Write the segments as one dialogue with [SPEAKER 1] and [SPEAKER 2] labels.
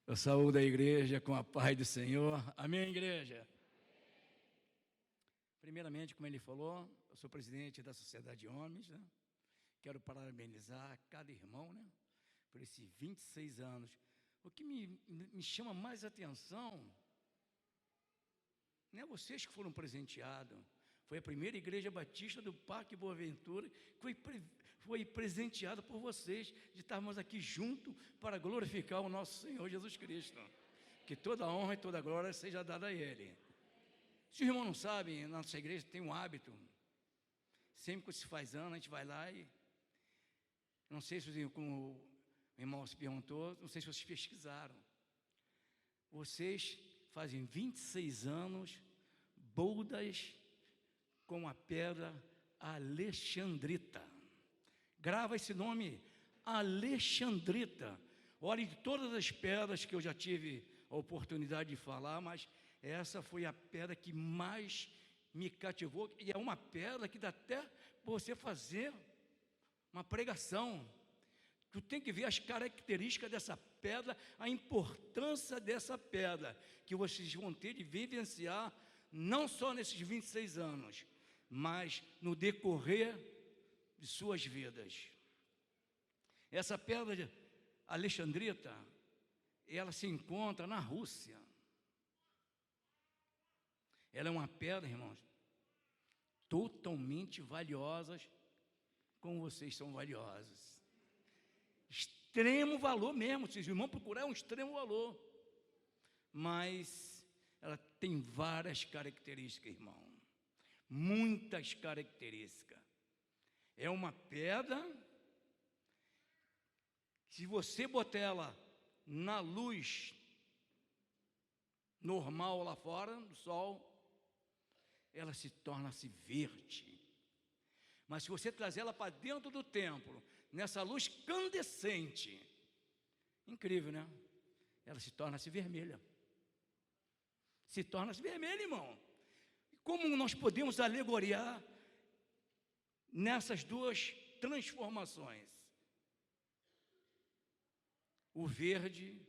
[SPEAKER 1] Eu saúdo a igreja com a paz do Senhor. Amém, igreja? Primeiramente, como ele falou, eu sou presidente da Sociedade de Homens, né? Quero parabenizar cada irmão, né? Por esses 26 anos. O que me chama mais atenção não é vocês que foram presenteados. Foi a primeira igreja batista do Parque Boa Ventura que foi presenteada por vocês, de estarmos aqui juntos para glorificar o nosso Senhor Jesus Cristo. Que toda a honra e toda a glória seja dada a Ele. Se o irmão não sabe, na nossa igreja tem um hábito, sempre que se faz ano, a gente vai lá e, não sei se, como o irmão se perguntou, não sei se vocês pesquisaram, vocês fazem 26 anos, boldas com a pedra alexandrita. Grava esse nome, alexandrita. Olha, de todas as pedras que eu já tive a oportunidade de falar, mas essa foi a pedra que mais me cativou, e é uma pedra que dá até para você fazer uma pregação. Tu tem que ver as características dessa pedra, a importância dessa pedra, que vocês vão ter de vivenciar, não só nesses 26 anos, mas no decorrer de suas vidas. Essa pedra alexandrita, ela se encontra na Rússia. Ela é uma pedra, irmãos, totalmente valiosa, como vocês são valiosos. Extremo valor mesmo, se os irmãos procurar, é um extremo valor. Mas ela tem várias características, irmão. Muitas características. É uma pedra, se você botar ela na luz normal lá fora, no sol, ela se torna-se verde. Mas se você trazer ela para dentro do templo, nessa luz candescente, incrível, né? Ela se torna-se vermelha. Se torna-se vermelha, irmão. Como nós podemos alegoriar nessas duas transformações? O verde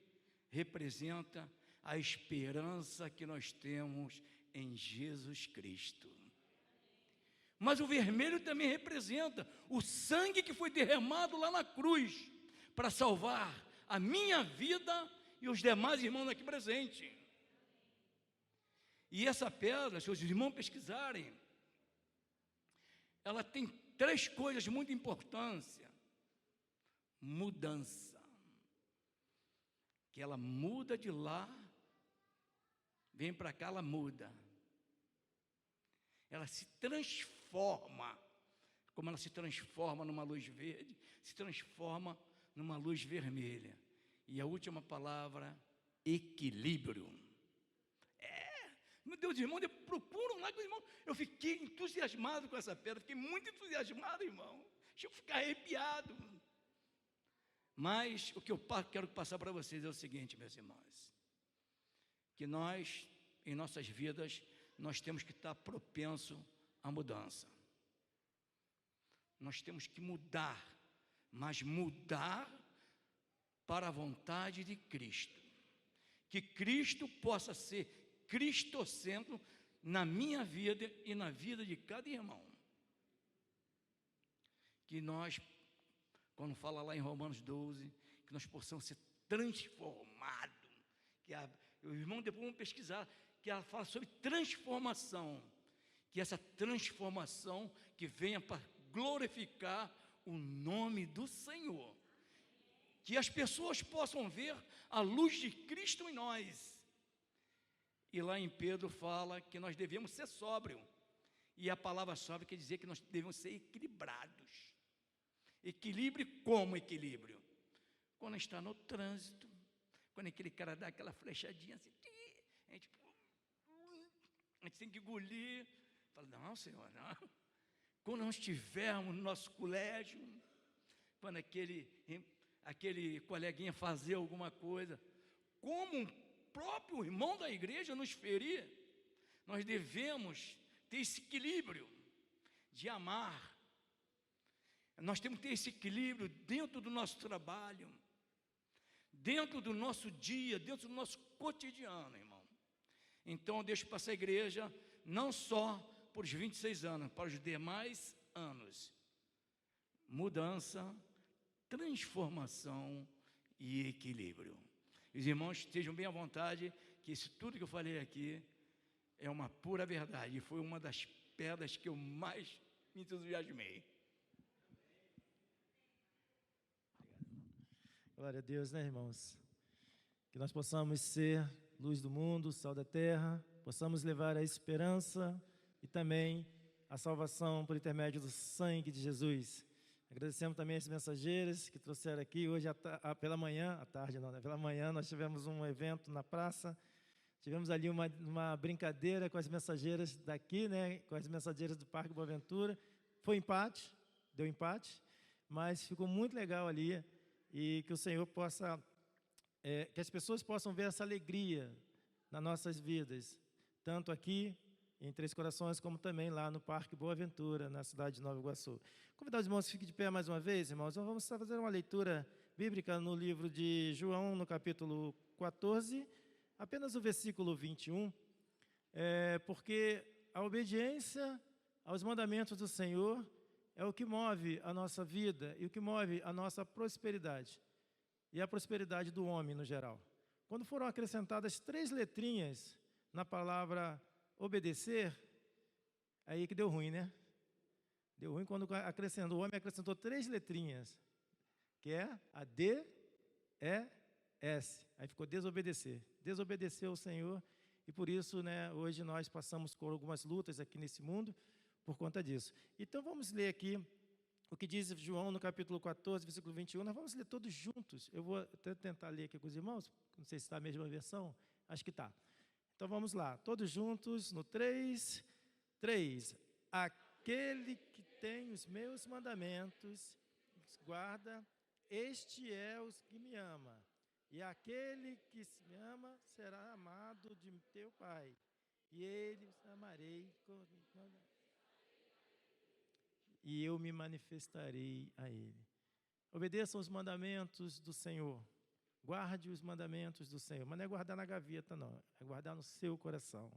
[SPEAKER 1] representa a esperança que nós temos em Jesus Cristo. Mas o vermelho também representa o sangue que foi derramado lá na cruz para salvar a minha vida e os demais irmãos aqui presentes. E essa pedra, se os irmãos pesquisarem, ela tem 3 coisas de muita importância. Mudança. Que ela muda de lá, vem para cá, ela muda. Ela se transforma, como ela se transforma numa luz verde, se transforma numa luz vermelha. E a última palavra, equilíbrio. Meu Deus, irmão, procuram lá com os irmãos. Eu fiquei entusiasmado com essa pedra, fiquei muito entusiasmado, irmão. Deixa eu ficar arrepiado. Mas o que eu quero passar para vocês é o seguinte, meus irmãos, que nós, em nossas vidas, nós temos que estar propenso à mudança. Nós temos que mudar, mas mudar para a vontade de Cristo. Que Cristo possa ser cristocentro na minha vida e na vida de cada irmão. Que nós, quando fala lá em Romanos 12, que nós possamos ser transformados. O irmão depois vamos pesquisar, que ela fala sobre transformação. Que essa transformação que venha para glorificar o nome do Senhor. Que as pessoas possam ver a luz de Cristo em nós. E lá em Pedro fala que nós devemos ser sóbrios. E a palavra sóbrio quer dizer que nós devemos ser equilibrados. Equilíbrio como equilíbrio? Quando está no trânsito, quando aquele cara dá aquela flechadinha assim, a gente tem que engolir. Fala, não, Senhor, não. Quando nós estivermos no nosso colégio, quando aquele coleguinha fazer alguma coisa, como um próprio irmão da igreja nos ferir, nós devemos ter esse equilíbrio de amar. Nós temos que ter esse equilíbrio dentro do nosso trabalho, dentro do nosso dia, dentro do nosso cotidiano, irmão. Então eu deixo para essa igreja, não só por os 26 anos, para os demais anos, mudança, transformação e equilíbrio. Os irmãos estejam bem à vontade, que isso tudo que eu falei aqui é uma pura verdade, e foi uma das pedras que eu mais me entusiasmei.
[SPEAKER 2] Glória a Deus, né, irmãos? Que nós possamos ser luz do mundo, sal da terra, possamos levar a esperança e também a salvação por intermédio do sangue de Jesus. Agradecemos também as mensageiras que trouxeram aqui. Hoje, pela manhã, à tarde não, né? Pela manhã, nós tivemos um evento na praça. Tivemos ali uma brincadeira com as mensageiras daqui, né? Com as mensageiras do Parque Boa Ventura. Foi empate, deu empate, mas ficou muito legal ali. E que o Senhor possa, que as pessoas possam ver essa alegria nas nossas vidas, tanto aqui em Três Corações, como também lá no Parque Boa Ventura, na cidade de Nova Iguaçu. Convidar os irmãos que fiquem de pé mais uma vez, irmãos. Nós vamos fazer uma leitura bíblica no livro de João, no capítulo 14, apenas o versículo 21, porque a obediência aos mandamentos do Senhor é o que move a nossa vida e o que move a nossa prosperidade e a prosperidade do homem no geral. Quando foram acrescentadas 3 letrinhas na palavra obedecer, aí que deu ruim, né? Deu ruim quando o homem acrescentou 3 letrinhas, que é a D, E, S. Aí ficou desobedecer. Desobedeceu ao Senhor e por isso, né, hoje nós passamos por algumas lutas aqui nesse mundo por conta disso. Então vamos ler aqui o que diz João no capítulo 14, versículo 21. Nós vamos ler todos juntos. Eu vou até tentar ler aqui com os irmãos, não sei se está a mesma versão, acho que está. Então vamos lá, todos juntos no 3. Aquele que tem os meus mandamentos, guarda, este é o que me ama. E aquele que me ama será amado de teu Pai. E ele amarei e eu me manifestarei a ele. Obedeçam os mandamentos do Senhor. Guarde os mandamentos do Senhor. Mas não é guardar na gaveta, não. É guardar no seu coração.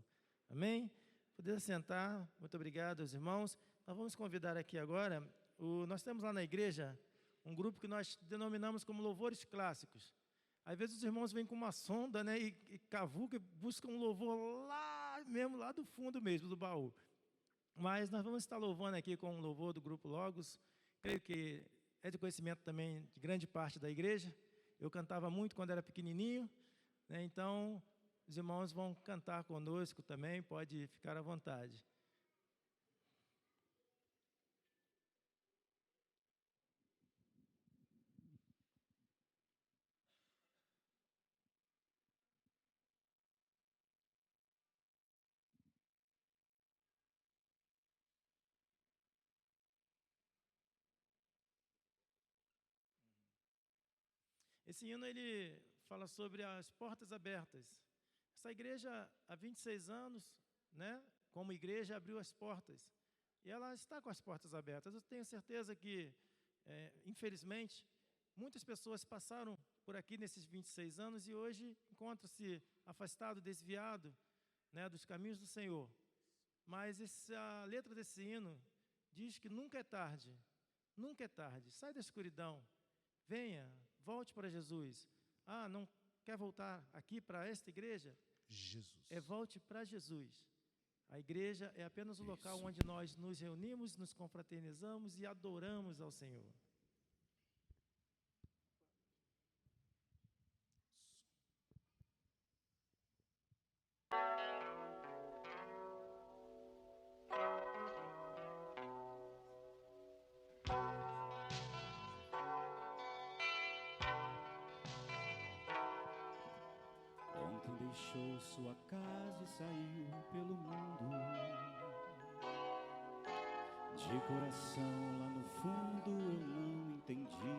[SPEAKER 2] Amém? Poder sentar. Muito obrigado aos irmãos. Nós vamos convidar aqui agora, nós temos lá na igreja um grupo que nós denominamos como louvores clássicos. Às vezes os irmãos vêm com uma sonda, né, e cavucam e buscam um louvor lá mesmo, lá do fundo mesmo, do baú. Mas nós vamos estar louvando aqui com um louvor do Grupo Logos. Creio que é de conhecimento também de grande parte da igreja. Eu cantava muito quando era pequenininho, né, então os irmãos vão cantar conosco também, pode ficar à vontade. Esse hino, ele fala sobre as portas abertas. Essa igreja, há 26 anos, né, como igreja, abriu as portas. E ela está com as portas abertas. Eu tenho certeza que, infelizmente, muitas pessoas passaram por aqui nesses 26 anos e hoje encontram-se afastado, desviado, né, dos caminhos do Senhor. Mas a letra desse hino diz que nunca é tarde, nunca é tarde. Sai da escuridão, venha, volte para Jesus. Ah, não quer voltar aqui para esta igreja?
[SPEAKER 3] Jesus.
[SPEAKER 2] Volte para Jesus. A igreja é apenas o local onde nós nos reunimos, nos confraternizamos e adoramos ao Senhor.
[SPEAKER 3] Ontem deixou sua casa e saiu pelo mundo. De coração lá no fundo eu não entendi.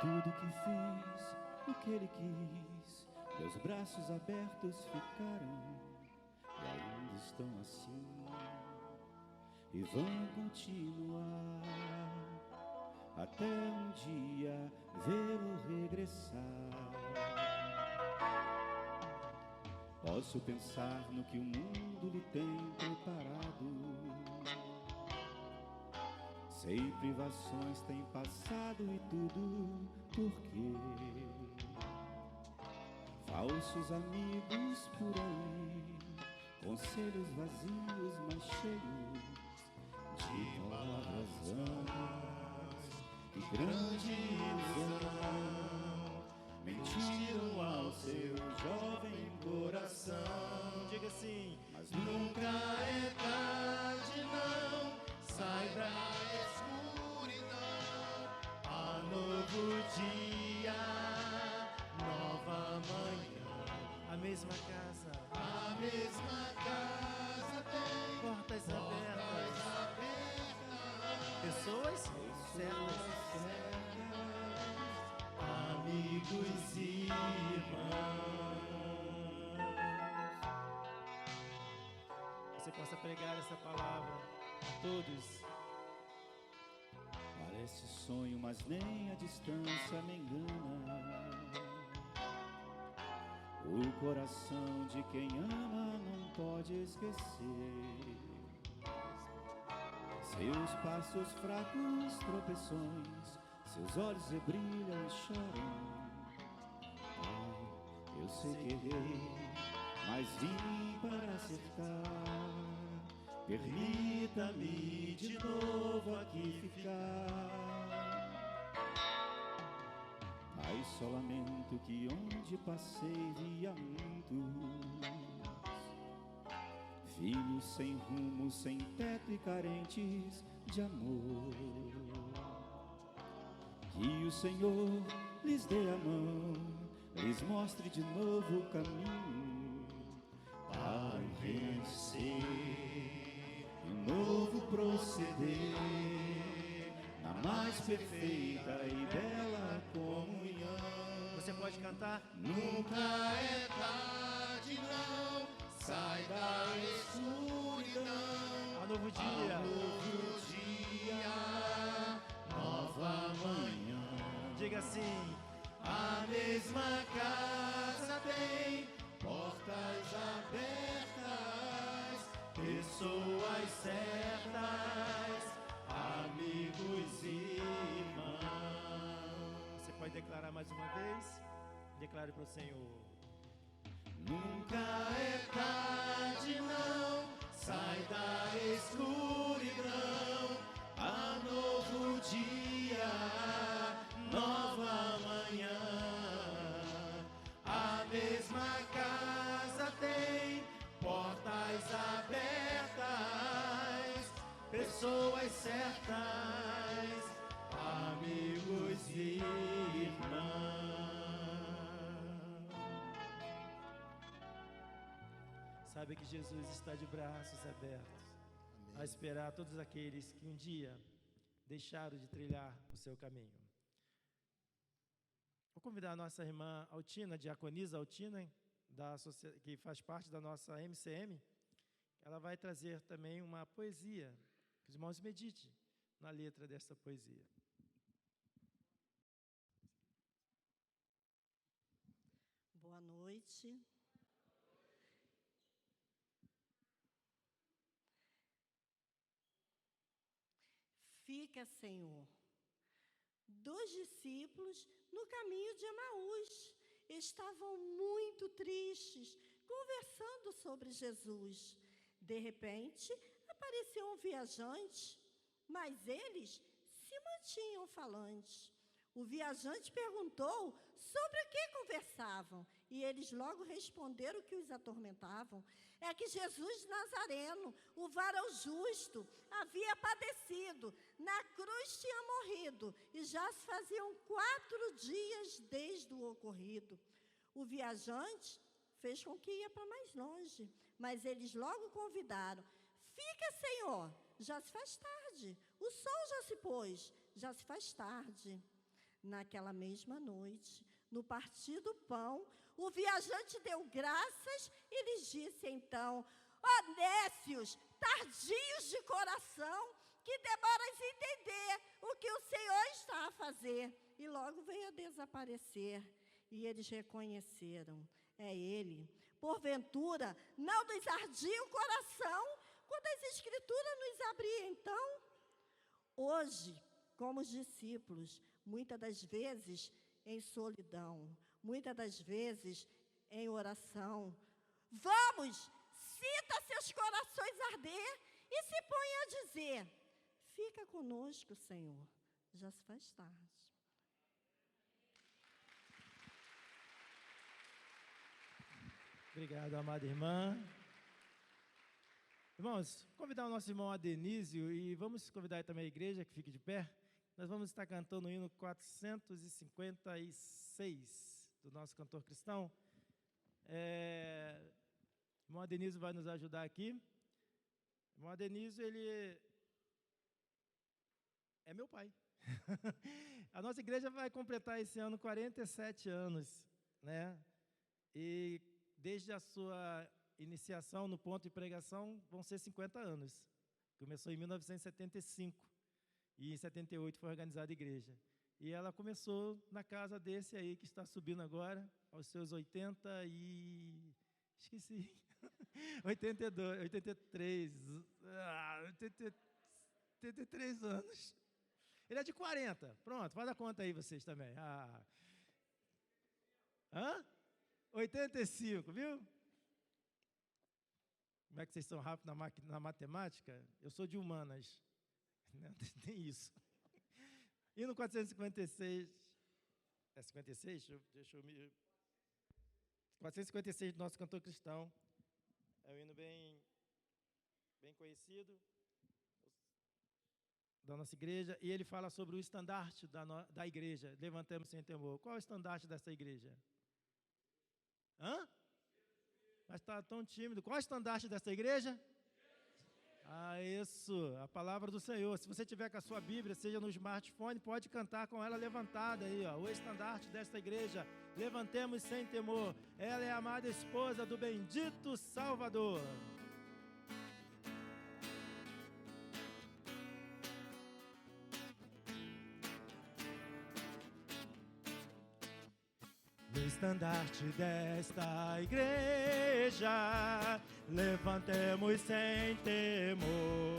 [SPEAKER 3] Tudo que fiz, o que ele quis, meus braços abertos ficaram e ainda estão assim e vão continuar. até um dia vê-lo regressar. Posso pensar no que o mundo lhe tem preparado. Sei privações tem passado e tudo porque falsos amigos por aí, conselhos vazios, mas cheios de palavras vãs e grande ilusão, mentiram ao seu jovem coração.
[SPEAKER 2] Diga assim:
[SPEAKER 3] Mas nunca é tarde, não, sai da escuridão, há novo dia, nova manhã.
[SPEAKER 2] a mesma casa,
[SPEAKER 3] A mesma casa tem
[SPEAKER 2] portas abertas, pessoas certas,
[SPEAKER 3] amigos e irmãos.
[SPEAKER 2] você possa pregar essa palavra a todos.
[SPEAKER 3] Parece sonho, mas nem a distância me engana. O coração de quem ama não pode esquecer seus passos fracos, tropeções, seus olhos rebrilham e choram. Pai, eu sei que errei, mas vim para acertar. Permita-me de novo aqui ficar. Pai, só lamento que onde passei via muitos filhos sem rumo, sem teto e carentes de amor. Que o Senhor lhes dê a mão, lhes mostre de novo o caminho para o renascer, um novo proceder, na mais perfeita e bela comunhão.
[SPEAKER 2] Você pode cantar?
[SPEAKER 3] Nunca é tarde, não, sai da escuridão.
[SPEAKER 2] A novo dia,
[SPEAKER 3] Novo dia, nova manhã.
[SPEAKER 2] diga assim:
[SPEAKER 3] A mesma casa tem portas abertas, pessoas certas, amigos e irmãos.
[SPEAKER 2] você pode declarar mais uma vez? Declare para o Senhor.
[SPEAKER 3] Nunca é tarde, não, sai da escuridão. Há novo dia, nova manhã. A mesma casa tem portas abertas, pessoas certas, amigos e irmãos.
[SPEAKER 2] Sabe que Jesus está de braços abertos a esperar todos aqueles que um dia deixaram de trilhar o seu caminho. Vou convidar a nossa irmã Altina, diaconisa Altina, que faz parte da nossa MCM. Ela vai trazer também uma poesia. Que os irmãos meditem na letra desta poesia.
[SPEAKER 4] Boa noite. Fica, Senhor, dos discípulos no caminho de Emaús estavam muito tristes, conversando sobre Jesus. De repente, apareceu um viajante, mas eles se mantinham falantes. O viajante perguntou sobre o que conversavam, e eles logo responderam que os atormentavam. É que Jesus Nazareno, o varão justo, havia padecido, na cruz tinha morrido, e já se faziam 4 dias desde o ocorrido. O viajante fez com que ia para mais longe, mas eles logo convidaram: fica, Senhor, já se faz tarde, o sol já se pôs, já se faz tarde. Naquela mesma noite, no partir do pão, o viajante deu graças e lhes disse então: ó nécios, tardios de coração, que demoras entender o que o Senhor está a fazer. E logo veio a desaparecer. E eles reconheceram, é Ele. Porventura, não nos ardia o coração quando as Escrituras nos abriam. Então, hoje, como os discípulos, muitas das vezes em solidão, muitas das vezes em oração, vamos, sinta seus corações arder e se ponha a dizer: fica conosco, Senhor, já se faz tarde.
[SPEAKER 2] Obrigado, amada irmã. Irmãos, convidar o nosso irmão Adenísio e vamos convidar também a igreja que fique de pé. Nós vamos estar cantando o hino 456 do nosso cantor cristão. O irmão Adenísio vai nos ajudar aqui. O irmão Adenísio, ele é meu pai. A nossa igreja vai completar esse ano 47 anos, né? E desde a sua iniciação no ponto de pregação vão ser 50 anos. Começou em 1975 e em 78 foi organizada a igreja. E ela começou na casa desse aí que está subindo agora, aos seus 83 anos. Ele é de 40. Pronto, faz a conta aí vocês também. 85, viu? Como é que vocês são rápidos na matemática? Eu sou de humanas. Não tem isso. E no 456... É 56? Deixa eu me... 456 do nosso cantor cristão. É um hino bem conhecido da nossa igreja. E ele fala sobre o estandarte da igreja. Levantemos sem temor. Qual é o estandarte dessa igreja? Mas está tão tímido. Qual é o estandarte dessa igreja? Isso, a palavra do Senhor. Se você tiver com a sua Bíblia, seja no smartphone, pode cantar com ela levantada aí, ó. O estandarte desta igreja. Levantemos sem temor. Ela é a amada esposa do bendito Salvador. No estandarte desta igreja, levantemos sem temor.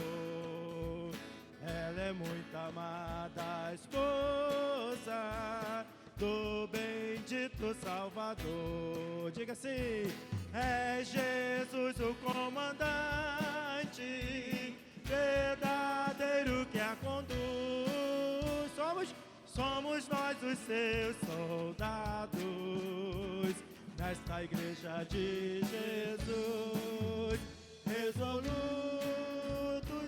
[SPEAKER 2] Ela é muito amada esposa do bendito Salvador. Diga assim: é Jesus o comandante, verdadeiro que a conduz. Somos nós os seus soldados, nesta igreja de Jesus, resolutos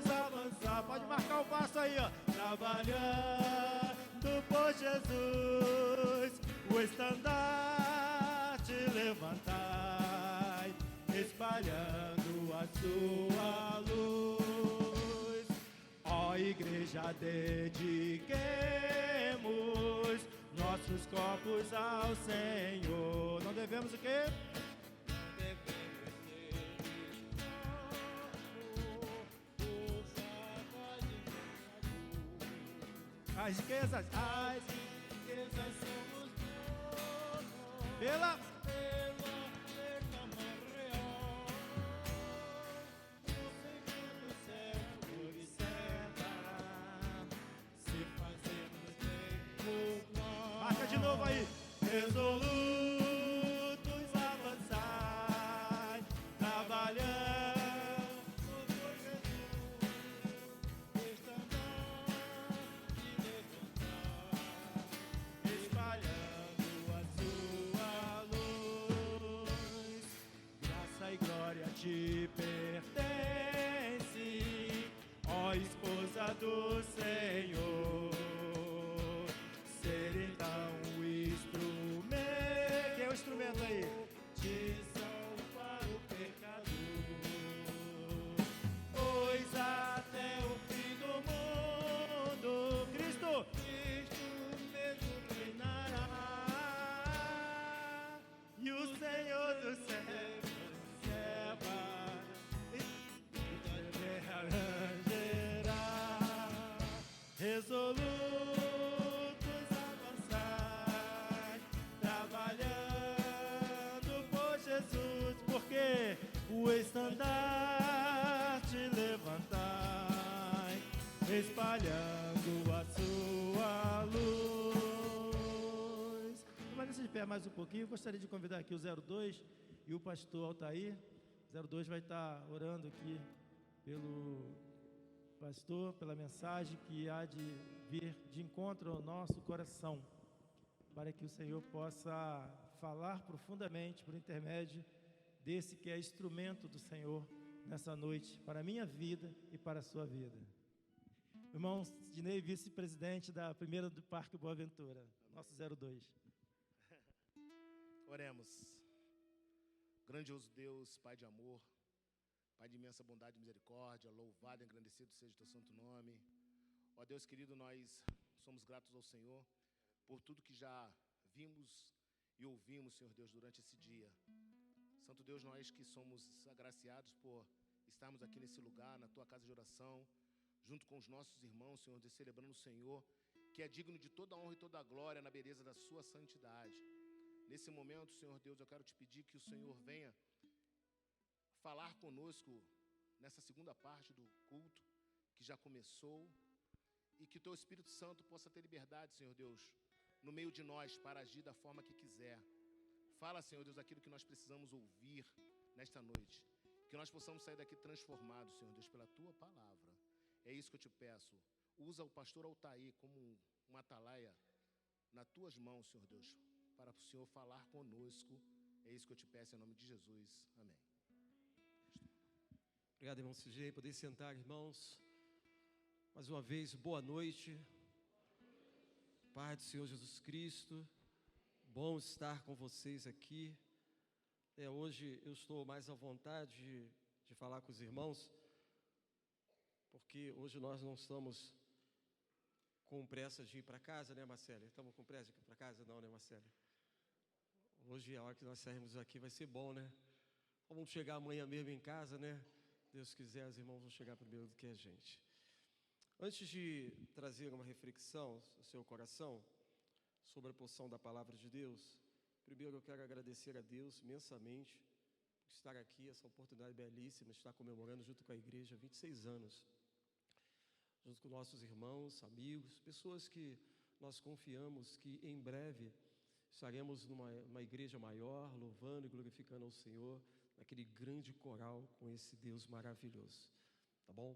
[SPEAKER 2] avançar. Pode marcar o passo aí, ó. Trabalhando por Jesus, o estandarte levantai, espalhando a sua luz. Ó igreja, dediquemos nossos corpos ao Senhor. Não devemos o quê? Não devemos ter as riquezas somos pela reclama real. O Senhor do céu observa se fazemos bem por nós. Marca de novo aí. Resolutos avançar, trabalhando por Jesus, estandarte levantar, espalhando a sua luz. Graça e glória te pertence, ó esposa do Senhor. Ser então o instrumento espalhando a sua luz. Permaneça de pé mais um pouquinho. Gostaria de convidar aqui o 02 e o pastor Altair. 02 vai estar orando aqui pelo pastor, pela mensagem que há de vir de encontro ao nosso coração, para que o Senhor possa falar profundamente por intermédio desse que é instrumento do Senhor nessa noite, para a minha vida e para a sua vida. Irmão Sidnei, vice-presidente da primeira do Parque Boa Ventura, nosso 02.
[SPEAKER 5] Oremos. Grandioso Deus, Pai de amor, Pai de imensa bondade e misericórdia, louvado e engrandecido seja o teu santo nome. Ó Deus querido, nós somos gratos ao Senhor por tudo que já vimos e ouvimos, Senhor Deus, durante esse dia. Santo Deus, nós que somos agraciados por estarmos aqui nesse lugar, na tua casa de oração, junto com os nossos irmãos, Senhor Deus, celebrando o Senhor, que é digno de toda a honra e toda a glória na beleza da sua santidade. Nesse momento, Senhor Deus, eu quero te pedir que o Senhor venha falar conosco nessa segunda parte do culto que já começou e que o teu Espírito Santo possa ter liberdade, Senhor Deus, no meio de nós para agir da forma que quiser. Fala, Senhor Deus, aquilo que nós precisamos ouvir nesta noite, que nós possamos sair daqui transformados, Senhor Deus, pela tua palavra. É isso que eu te peço. Usa o pastor Altair como uma atalaia nas tuas mãos, Senhor Deus, para o Senhor falar conosco. É isso que eu te peço em nome de Jesus. Amém.
[SPEAKER 6] Obrigado, irmão CG. Poder sentar, irmãos. Mais uma vez, boa noite. Pai do Senhor Jesus Cristo. Bom estar com vocês aqui. Hoje eu estou mais à vontade de falar com os irmãos, porque hoje nós não estamos com pressa de ir para casa, né, Marcelo? Estamos com pressa de ir para casa? Não, né, Marcelo? Hoje, a hora que nós sairmos aqui, vai ser bom, né? Vamos chegar amanhã mesmo em casa, né? Deus quiser, os irmãos vão chegar primeiro do que a gente. Antes de trazer uma reflexão ao seu coração sobre a porção da palavra de Deus, primeiro eu quero agradecer a Deus imensamente por estar aqui, essa oportunidade belíssima, estar comemorando junto com a igreja 26 anos, junto com nossos irmãos, amigos, pessoas que nós confiamos que em breve estaremos numa igreja maior, louvando e glorificando ao Senhor, naquele grande coral com esse Deus maravilhoso, tá bom?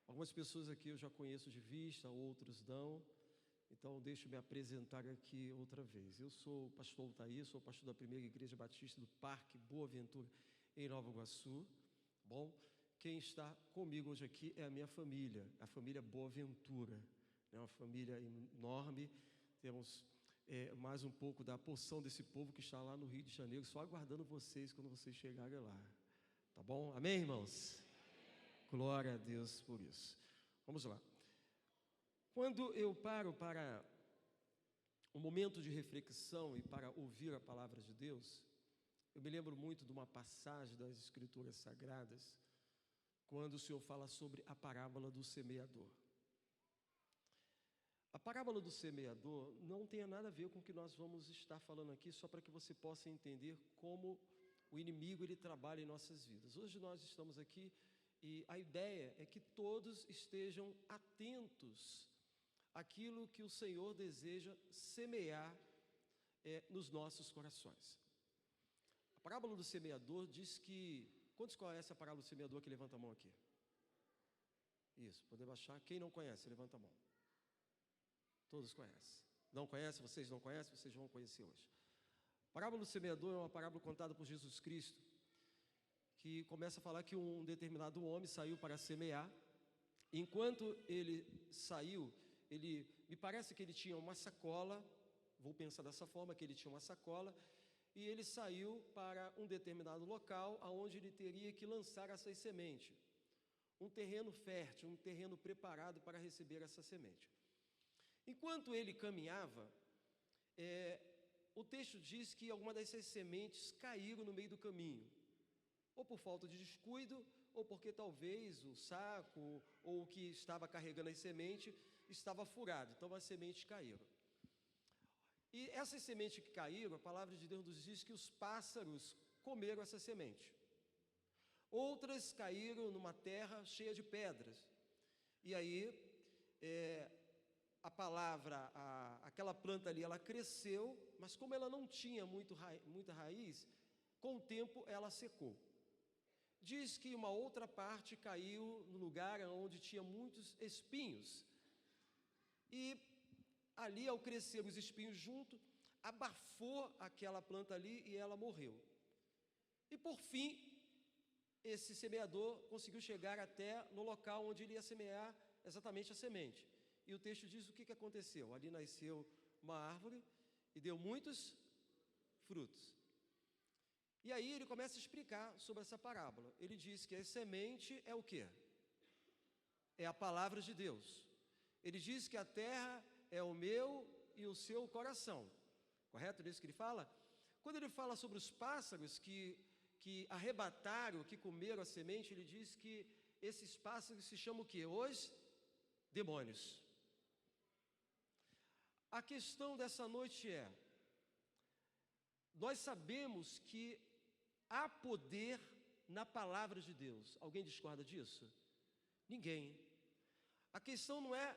[SPEAKER 6] Algumas pessoas aqui eu já conheço de vista, outros não, então deixa eu me apresentar aqui outra vez. Eu sou o pastor Altair, sou pastor da primeira igreja batista do Parque Boa Ventura, em Nova Iguaçu, tá bom? Quem está comigo hoje aqui é a minha família, a família Boa Ventura, é uma família enorme, temos mais um pouco da porção desse povo que está lá no Rio de Janeiro, só aguardando vocês quando vocês chegarem lá, tá bom? Amém, irmãos? Glória a Deus por isso. Vamos lá. Quando eu paro para um momento de reflexão e para ouvir a palavra de Deus, eu me lembro muito de uma passagem das Escrituras Sagradas, quando o Senhor fala sobre a parábola do semeador. A parábola do semeador não tem nada a ver com o que nós vamos estar falando aqui, só para que você possa entender como o inimigo ele trabalha em nossas vidas. Hoje nós estamos aqui e a ideia é que todos estejam atentos àquilo que o Senhor deseja semear nos nossos corações. A parábola do semeador diz que... Quantos conhecem a parábola do semeador que levanta a mão aqui? Isso, poder baixar. Quem não conhece, levanta a mão. Todos conhecem. Não conhecem? Vocês não conhecem? Vocês vão conhecer hoje. A parábola do semeador é uma parábola contada por Jesus Cristo, que começa a falar que um determinado homem saiu para semear. Enquanto ele saiu, me parece que ele tinha uma sacola, vou pensar dessa forma, que ele tinha uma sacola, e ele saiu para um determinado local, onde ele teria que lançar essas sementes. Um terreno fértil, um terreno preparado para receber essa semente. Enquanto ele caminhava, o texto diz que algumas dessas sementes caíram no meio do caminho, ou por falta de descuido, ou porque talvez o saco, ou o que estava carregando as sementes, estava furado, então as sementes caíram. E essas sementes que caíram, a palavra de Deus nos diz que os pássaros comeram essa semente. Outras caíram numa terra cheia de pedras, e aí a palavra, aquela planta ali, ela cresceu, mas como ela não tinha muita raiz, com o tempo ela secou. Diz que uma outra parte caiu no lugar onde tinha muitos espinhos. E ali, ao crescer os espinhos junto, abafou aquela planta ali e ela morreu. E por fim, esse semeador conseguiu chegar até no local onde ele ia semear exatamente a semente. E o texto diz o que aconteceu. Ali nasceu uma árvore e deu muitos frutos. E aí ele começa a explicar sobre essa parábola. Ele diz que a semente é o quê? É a palavra de Deus. Ele diz que a terra é o meu e o seu coração. Correto nisso que ele fala? Quando ele fala sobre os pássaros que arrebataram, que comeram a semente, ele diz que esses pássaros se chamam o quê? Os demônios. A questão dessa noite é, nós sabemos que há poder na palavra de Deus. Alguém discorda disso? Ninguém. A questão não é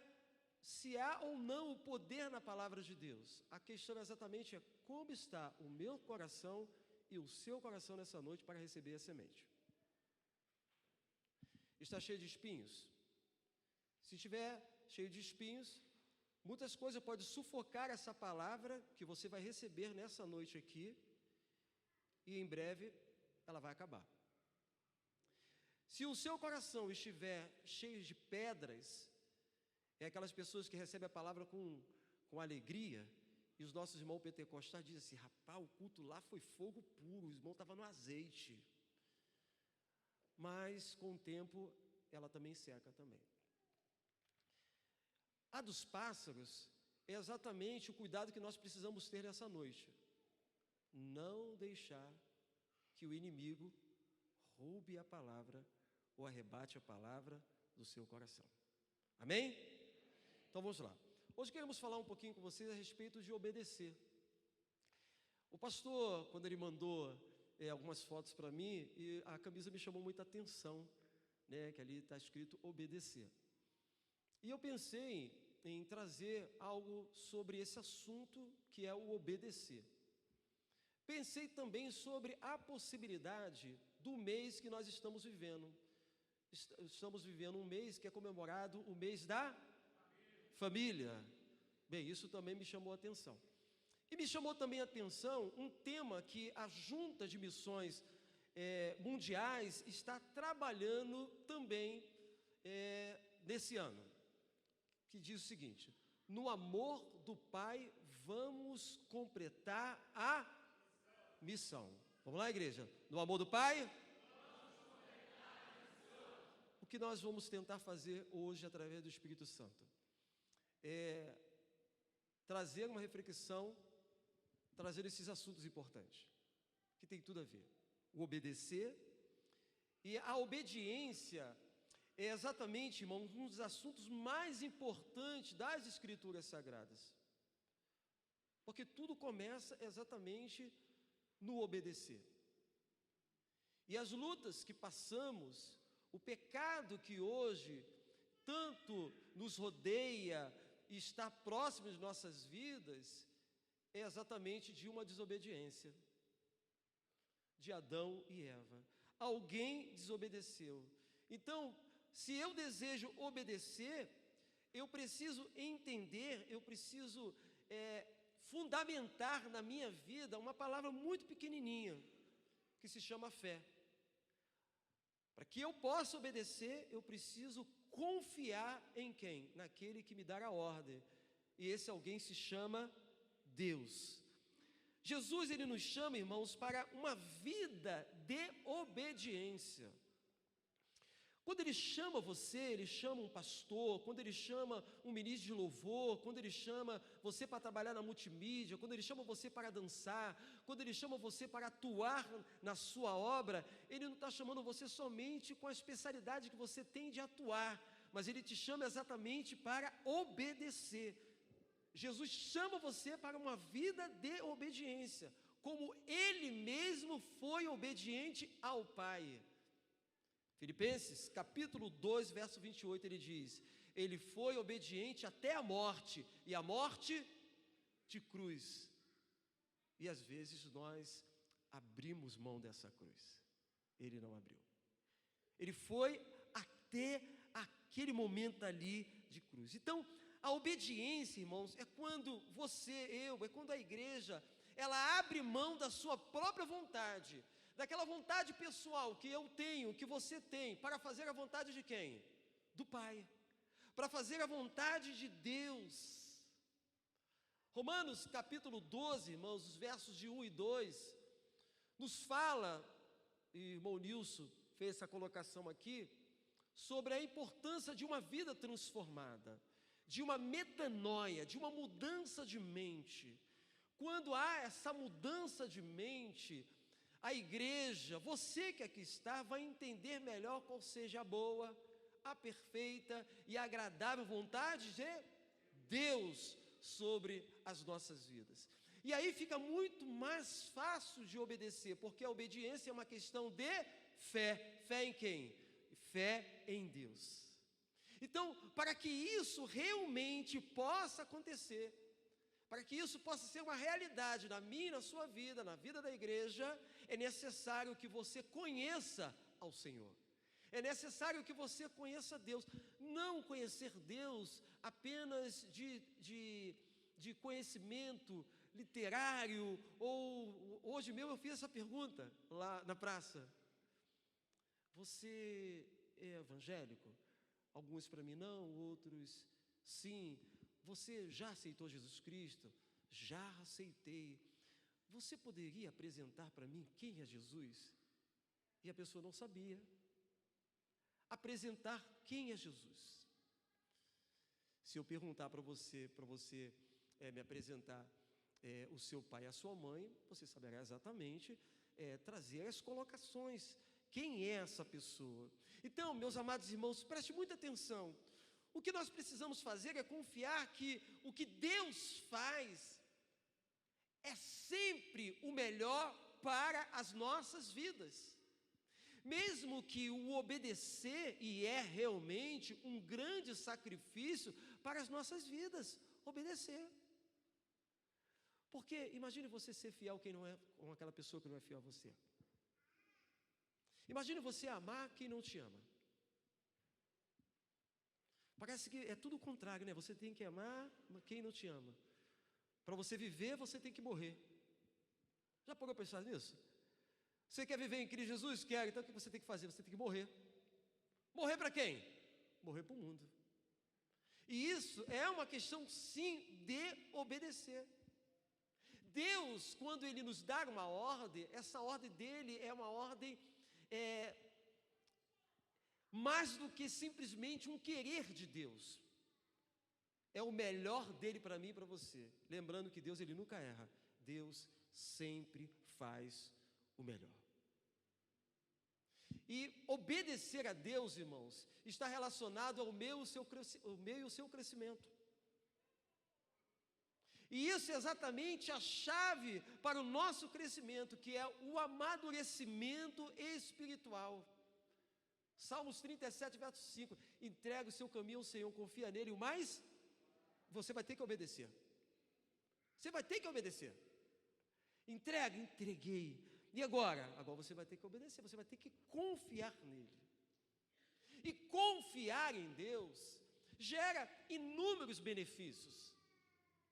[SPEAKER 6] se há ou não o poder na palavra de Deus. A questão exatamente é como está o meu coração e o seu coração nessa noite para receber a semente. Está cheio de espinhos? Se estiver cheio de espinhos, muitas coisas podem sufocar essa palavra que você vai receber nessa noite aqui, e em breve ela vai acabar. Se o seu coração estiver cheio de pedras, é aquelas pessoas que recebem a palavra com alegria, e os nossos irmãos pentecostais dizem assim, rapaz, o culto lá foi fogo puro, o irmão estava no azeite. Mas com o tempo ela também seca também. A dos pássaros é exatamente o cuidado que nós precisamos ter nessa noite. Não deixar que o inimigo roube a palavra ou arrebate a palavra do seu coração. Amém? Então vamos lá. Hoje queremos falar um pouquinho com vocês a respeito de obedecer. O pastor, quando ele mandou algumas fotos para mim, e a camisa me chamou muita atenção, né, que ali está escrito obedecer. E eu pensei em trazer algo sobre esse assunto que é o obedecer. Pensei também sobre a possibilidade do mês que nós estamos vivendo. Estamos vivendo um mês que é comemorado o mês da família. Bem, isso também me chamou a atenção. E me chamou também a atenção um tema que a Junta de Missões Mundiais está trabalhando também nesse ano, que diz o seguinte: no amor do Pai vamos completar a missão. Vamos lá, igreja? No amor do Pai? Vamos completar a missão. O que nós vamos tentar fazer hoje através do Espírito Santo? Trazer uma reflexão, trazer esses assuntos importantes, que tem tudo a ver. O obedecer, e a obediência é exatamente, irmão, um dos assuntos mais importantes das Escrituras Sagradas. Porque tudo começa exatamente no obedecer. E as lutas que passamos, o pecado que hoje tanto nos rodeia e está próximo de nossas vidas, é exatamente de uma desobediência de Adão e Eva. Alguém desobedeceu. Então, se eu desejo obedecer, eu preciso entender, eu preciso fundamentar na minha vida uma palavra muito pequenininha, que se chama fé. Para que eu possa obedecer, eu preciso confiar em quem? Naquele que me dá a ordem. E esse alguém se chama Deus. Jesus, ele nos chama, irmãos, para uma vida de obediência. Quando ele chama você, ele chama um pastor, quando ele chama um ministro de louvor, quando ele chama você para trabalhar na multimídia, quando ele chama você para dançar, quando ele chama você para atuar na sua obra, ele não está chamando você somente com a especialidade que você tem de atuar, mas ele te chama exatamente para obedecer. Jesus chama você para uma vida de obediência, como ele mesmo foi obediente ao Pai. Filipenses, capítulo 2, verso 28, ele diz: ele foi obediente até a morte, e a morte de cruz. E às vezes nós abrimos mão dessa cruz. Ele não abriu. Ele foi até aquele momento ali de cruz. Então, a obediência, irmãos, é quando é quando a igreja, ela abre mão da sua própria vontade, daquela vontade pessoal que eu tenho, que você tem, para fazer a vontade de quem? Do Pai. Para fazer a vontade de Deus. Romanos capítulo 12, irmãos, os versos de 1 e 2, nos fala, e irmão Nilson fez essa colocação aqui, sobre a importância de uma vida transformada, de uma metanoia, de uma mudança de mente. Quando há essa mudança de mente, a igreja, você que aqui está, vai entender melhor qual seja a boa, a perfeita e agradável vontade de Deus sobre as nossas vidas. E aí fica muito mais fácil de obedecer, porque a obediência é uma questão de fé. Fé em quem? Fé em Deus. Então, para que isso realmente possa acontecer, para que isso possa ser uma realidade na minha e na sua vida, na vida da igreja, é necessário que você conheça ao Senhor. É necessário que você conheça Deus. Não conhecer Deus apenas de conhecimento literário, ou hoje mesmo eu fiz essa pergunta lá na praça. Você é evangélico? Alguns para mim não, outros sim. Você já aceitou Jesus Cristo? Já aceitei. Você poderia apresentar para mim quem é Jesus? E a pessoa não sabia. Apresentar quem é Jesus. Se eu perguntar para você me apresentar o seu pai e a sua mãe, você saberá exatamente trazer as colocações. Quem é essa pessoa? Então, meus amados irmãos, preste muita atenção. O que nós precisamos fazer é confiar que o que Deus faz é sempre o melhor para as nossas vidas. Mesmo que o obedecer, e é realmente um grande sacrifício para as nossas vidas, obedecer. Porque imagine você ser fiel com aquela pessoa que não é fiel a você. Imagine você amar quem não te ama. Parece que é tudo o contrário, né? Você tem que amar quem não te ama. Para você viver, você tem que morrer. Já parou para pensar nisso? Você quer viver em Cristo Jesus? Quer. Então o que você tem que fazer? Você tem que morrer. Morrer para quem? Morrer para o mundo. E isso é uma questão, sim, de obedecer. Deus, quando Ele nos dá uma ordem, essa ordem dEle é uma ordem mais do que simplesmente um querer de Deus. É o melhor dEle para mim e para você. Lembrando que Deus, Ele nunca erra. Deus sempre faz o melhor. E obedecer a Deus, irmãos, está relacionado ao meu e o seu crescimento. E isso é exatamente a chave para o nosso crescimento, que é o amadurecimento espiritual. Salmos 37, verso 5. Entrega o seu caminho ao Senhor, confia nele, o mais você vai ter que obedecer. Você vai ter que obedecer. Entreguei. E agora? Agora você vai ter que obedecer, você vai ter que confiar nele. E confiar em Deus gera inúmeros benefícios.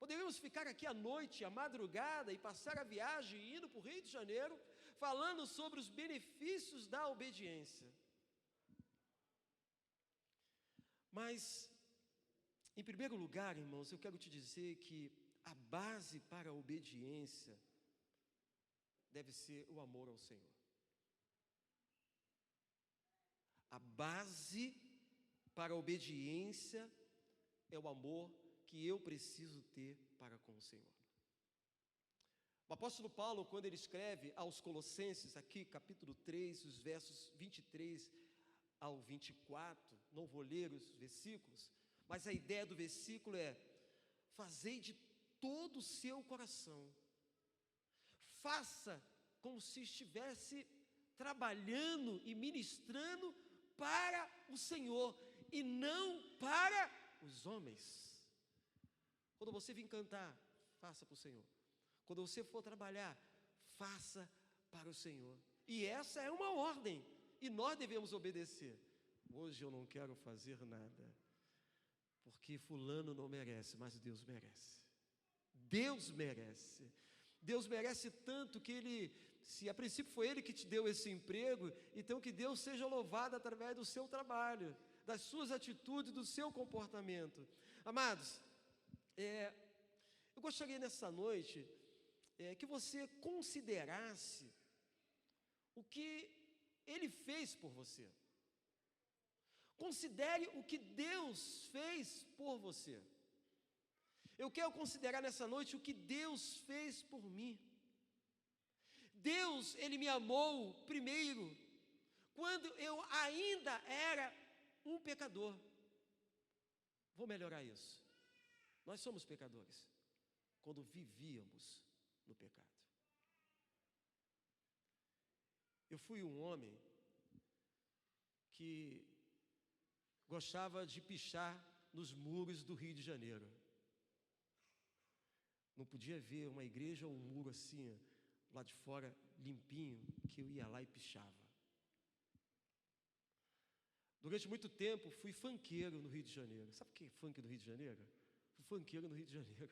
[SPEAKER 6] Poderíamos ficar aqui à noite, à madrugada, e passar a viagem indo para o Rio de Janeiro, falando sobre os benefícios da obediência. Mas, em primeiro lugar, irmãos, eu quero te dizer que a base para a obediência deve ser o amor ao Senhor. A base para a obediência é o amor que eu preciso ter para com o Senhor. O apóstolo Paulo, quando ele escreve aos Colossenses, aqui capítulo 3, os versos 23 ao 24, não vou ler os versículos, mas a ideia do versículo é: fazei de todo o seu coração, faça como se estivesse trabalhando e ministrando para o Senhor, e não para os homens. Quando você vir cantar, faça para o Senhor. Quando você for trabalhar, faça para o Senhor. E essa é uma ordem, e nós devemos obedecer. Hoje eu não quero fazer nada, porque fulano não merece, mas Deus merece. Deus merece. Deus merece tanto que Ele, se a princípio foi Ele que te deu esse emprego, então que Deus seja louvado através do seu trabalho, das suas atitudes, do seu comportamento. Amados, eu gostaria nessa noite que você considerasse o que Ele fez por você. Considere o que Deus fez por você. Eu quero considerar nessa noite o que Deus fez por mim. Deus, Ele me amou primeiro, quando eu ainda era um pecador. Vou melhorar isso. Nós somos pecadores quando vivíamos no pecado. Eu fui um homem que gostava de pichar nos muros do Rio de Janeiro. Não podia ver uma igreja ou um muro assim, lá de fora, limpinho, que eu ia lá e pichava. Durante muito tempo, fui funkeiro no Rio de Janeiro. Sabe o que é funk no Rio de Janeiro? Fui funkeiro no Rio de Janeiro.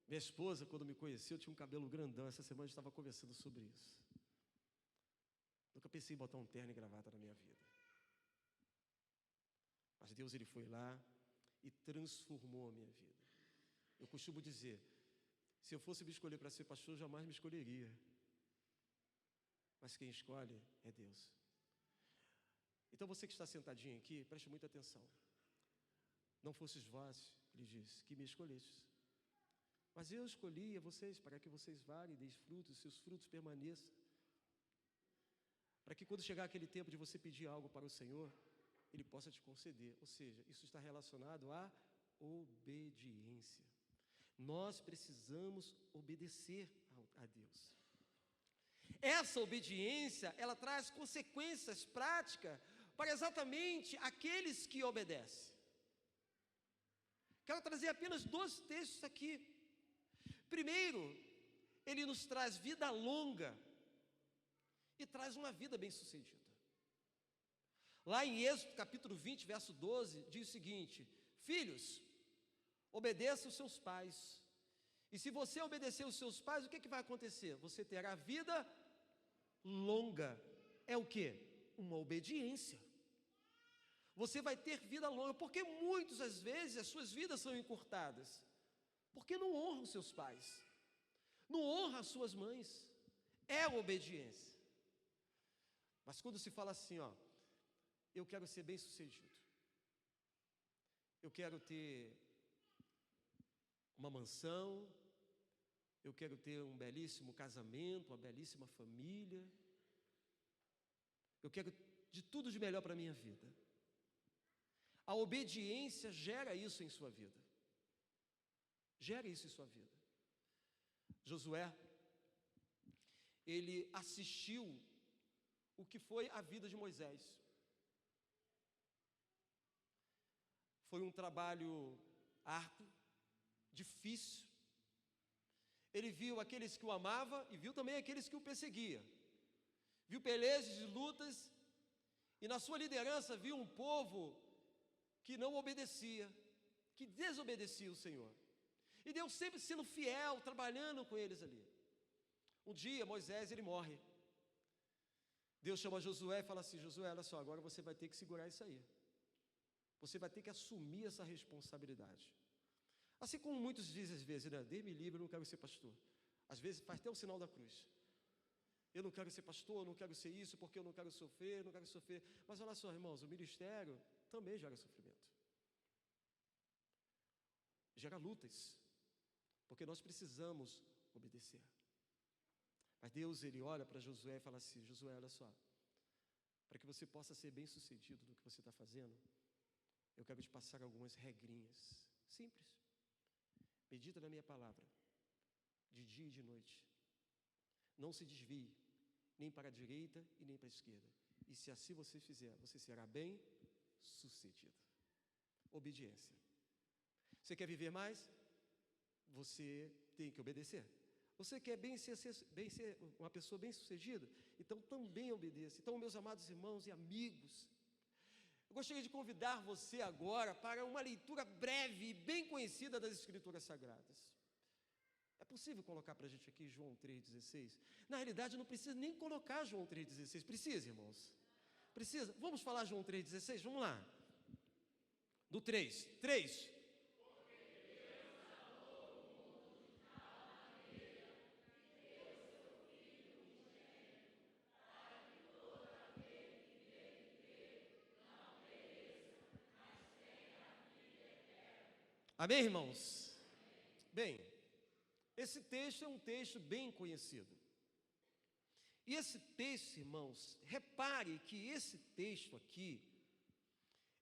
[SPEAKER 6] Minha esposa, quando me conheceu, tinha um cabelo grandão. Essa semana a gente estava conversando sobre isso. Nunca pensei em botar um terno e gravata na minha vida. Mas Deus, Ele foi lá e transformou a minha vida. Eu costumo dizer, se eu fosse me escolher para ser pastor, jamais me escolheria. Mas quem escolhe é Deus. Então você que está sentadinho aqui, preste muita atenção. Não fosses vós, Ele diz, que me escolhestes. Mas eu escolhi a vocês para que vocês vá e deis frutos, seus frutos permaneçam. Para que quando chegar aquele tempo de você pedir algo para o Senhor, Ele possa te conceder. Ou seja, isso está relacionado à obediência. Nós precisamos obedecer a Deus. Essa obediência, ela traz consequências práticas para exatamente aqueles que obedecem. Quero trazer apenas 2 textos aqui. Primeiro, ele nos traz vida longa e traz uma vida bem-sucedida. Lá em Êxodo capítulo 20, verso 12, diz o seguinte: filhos, obedeça os seus pais. E se você obedecer os seus pais, o que vai acontecer? Você terá vida longa. É o quê? Uma obediência. Você vai ter vida longa, porque muitas às vezes as suas vidas são encurtadas. Porque não honram os seus pais, não honra as suas mães. É a obediência. Mas quando se fala assim, eu quero ser bem-sucedido, eu quero ter uma mansão, eu quero ter um belíssimo casamento, uma belíssima família, eu quero de tudo de melhor para a minha vida. A obediência gera isso em sua vida. Gera isso em sua vida. Josué, ele assistiu o que foi a vida de Moisés. Foi um trabalho árduo, difícil. Ele viu aqueles que o amavam e viu também aqueles que o perseguiam. Viu pelejas e lutas, e na sua liderança viu um povo que não obedecia, que desobedecia o Senhor. E Deus sempre sendo fiel, trabalhando com eles ali. Um dia, Moisés, ele morre. Deus chama Josué e fala assim: Josué, olha só, agora você vai ter que segurar isso aí. Você vai ter que assumir essa responsabilidade. Assim como muitos dizem às vezes, né? Deus me livre, eu não quero ser pastor. Às vezes faz até o sinal da cruz. Eu não quero ser pastor, eu não quero ser isso, porque eu não quero sofrer, não quero sofrer. Mas olha só, irmãos, o ministério também gera sofrimento. Gera lutas. Porque nós precisamos obedecer. Mas Deus, Ele olha para Josué e fala assim: Josué, olha só, para que você possa ser bem-sucedido no que você está fazendo, eu quero te passar algumas regrinhas simples. Medita na minha palavra, de dia e de noite. Não se desvie, nem para a direita e nem para a esquerda. e se assim você fizer, você será bem sucedido. Obediência. Você quer viver mais? Você tem que obedecer. Você quer ser uma pessoa bem-sucedida? Então também obedeça. Então, meus amados irmãos e amigos, eu gostaria de convidar você agora para uma leitura breve e bem conhecida das Escrituras Sagradas. É possível colocar para a gente aqui João 3,16? Na realidade, não precisa nem colocar João 3,16. Precisa, irmãos? Precisa? Vamos falar João 3,16? Vamos lá. Do 3. 3. Amém, irmãos? Bem, esse texto é um texto bem conhecido. E esse texto, irmãos, repare que esse texto aqui,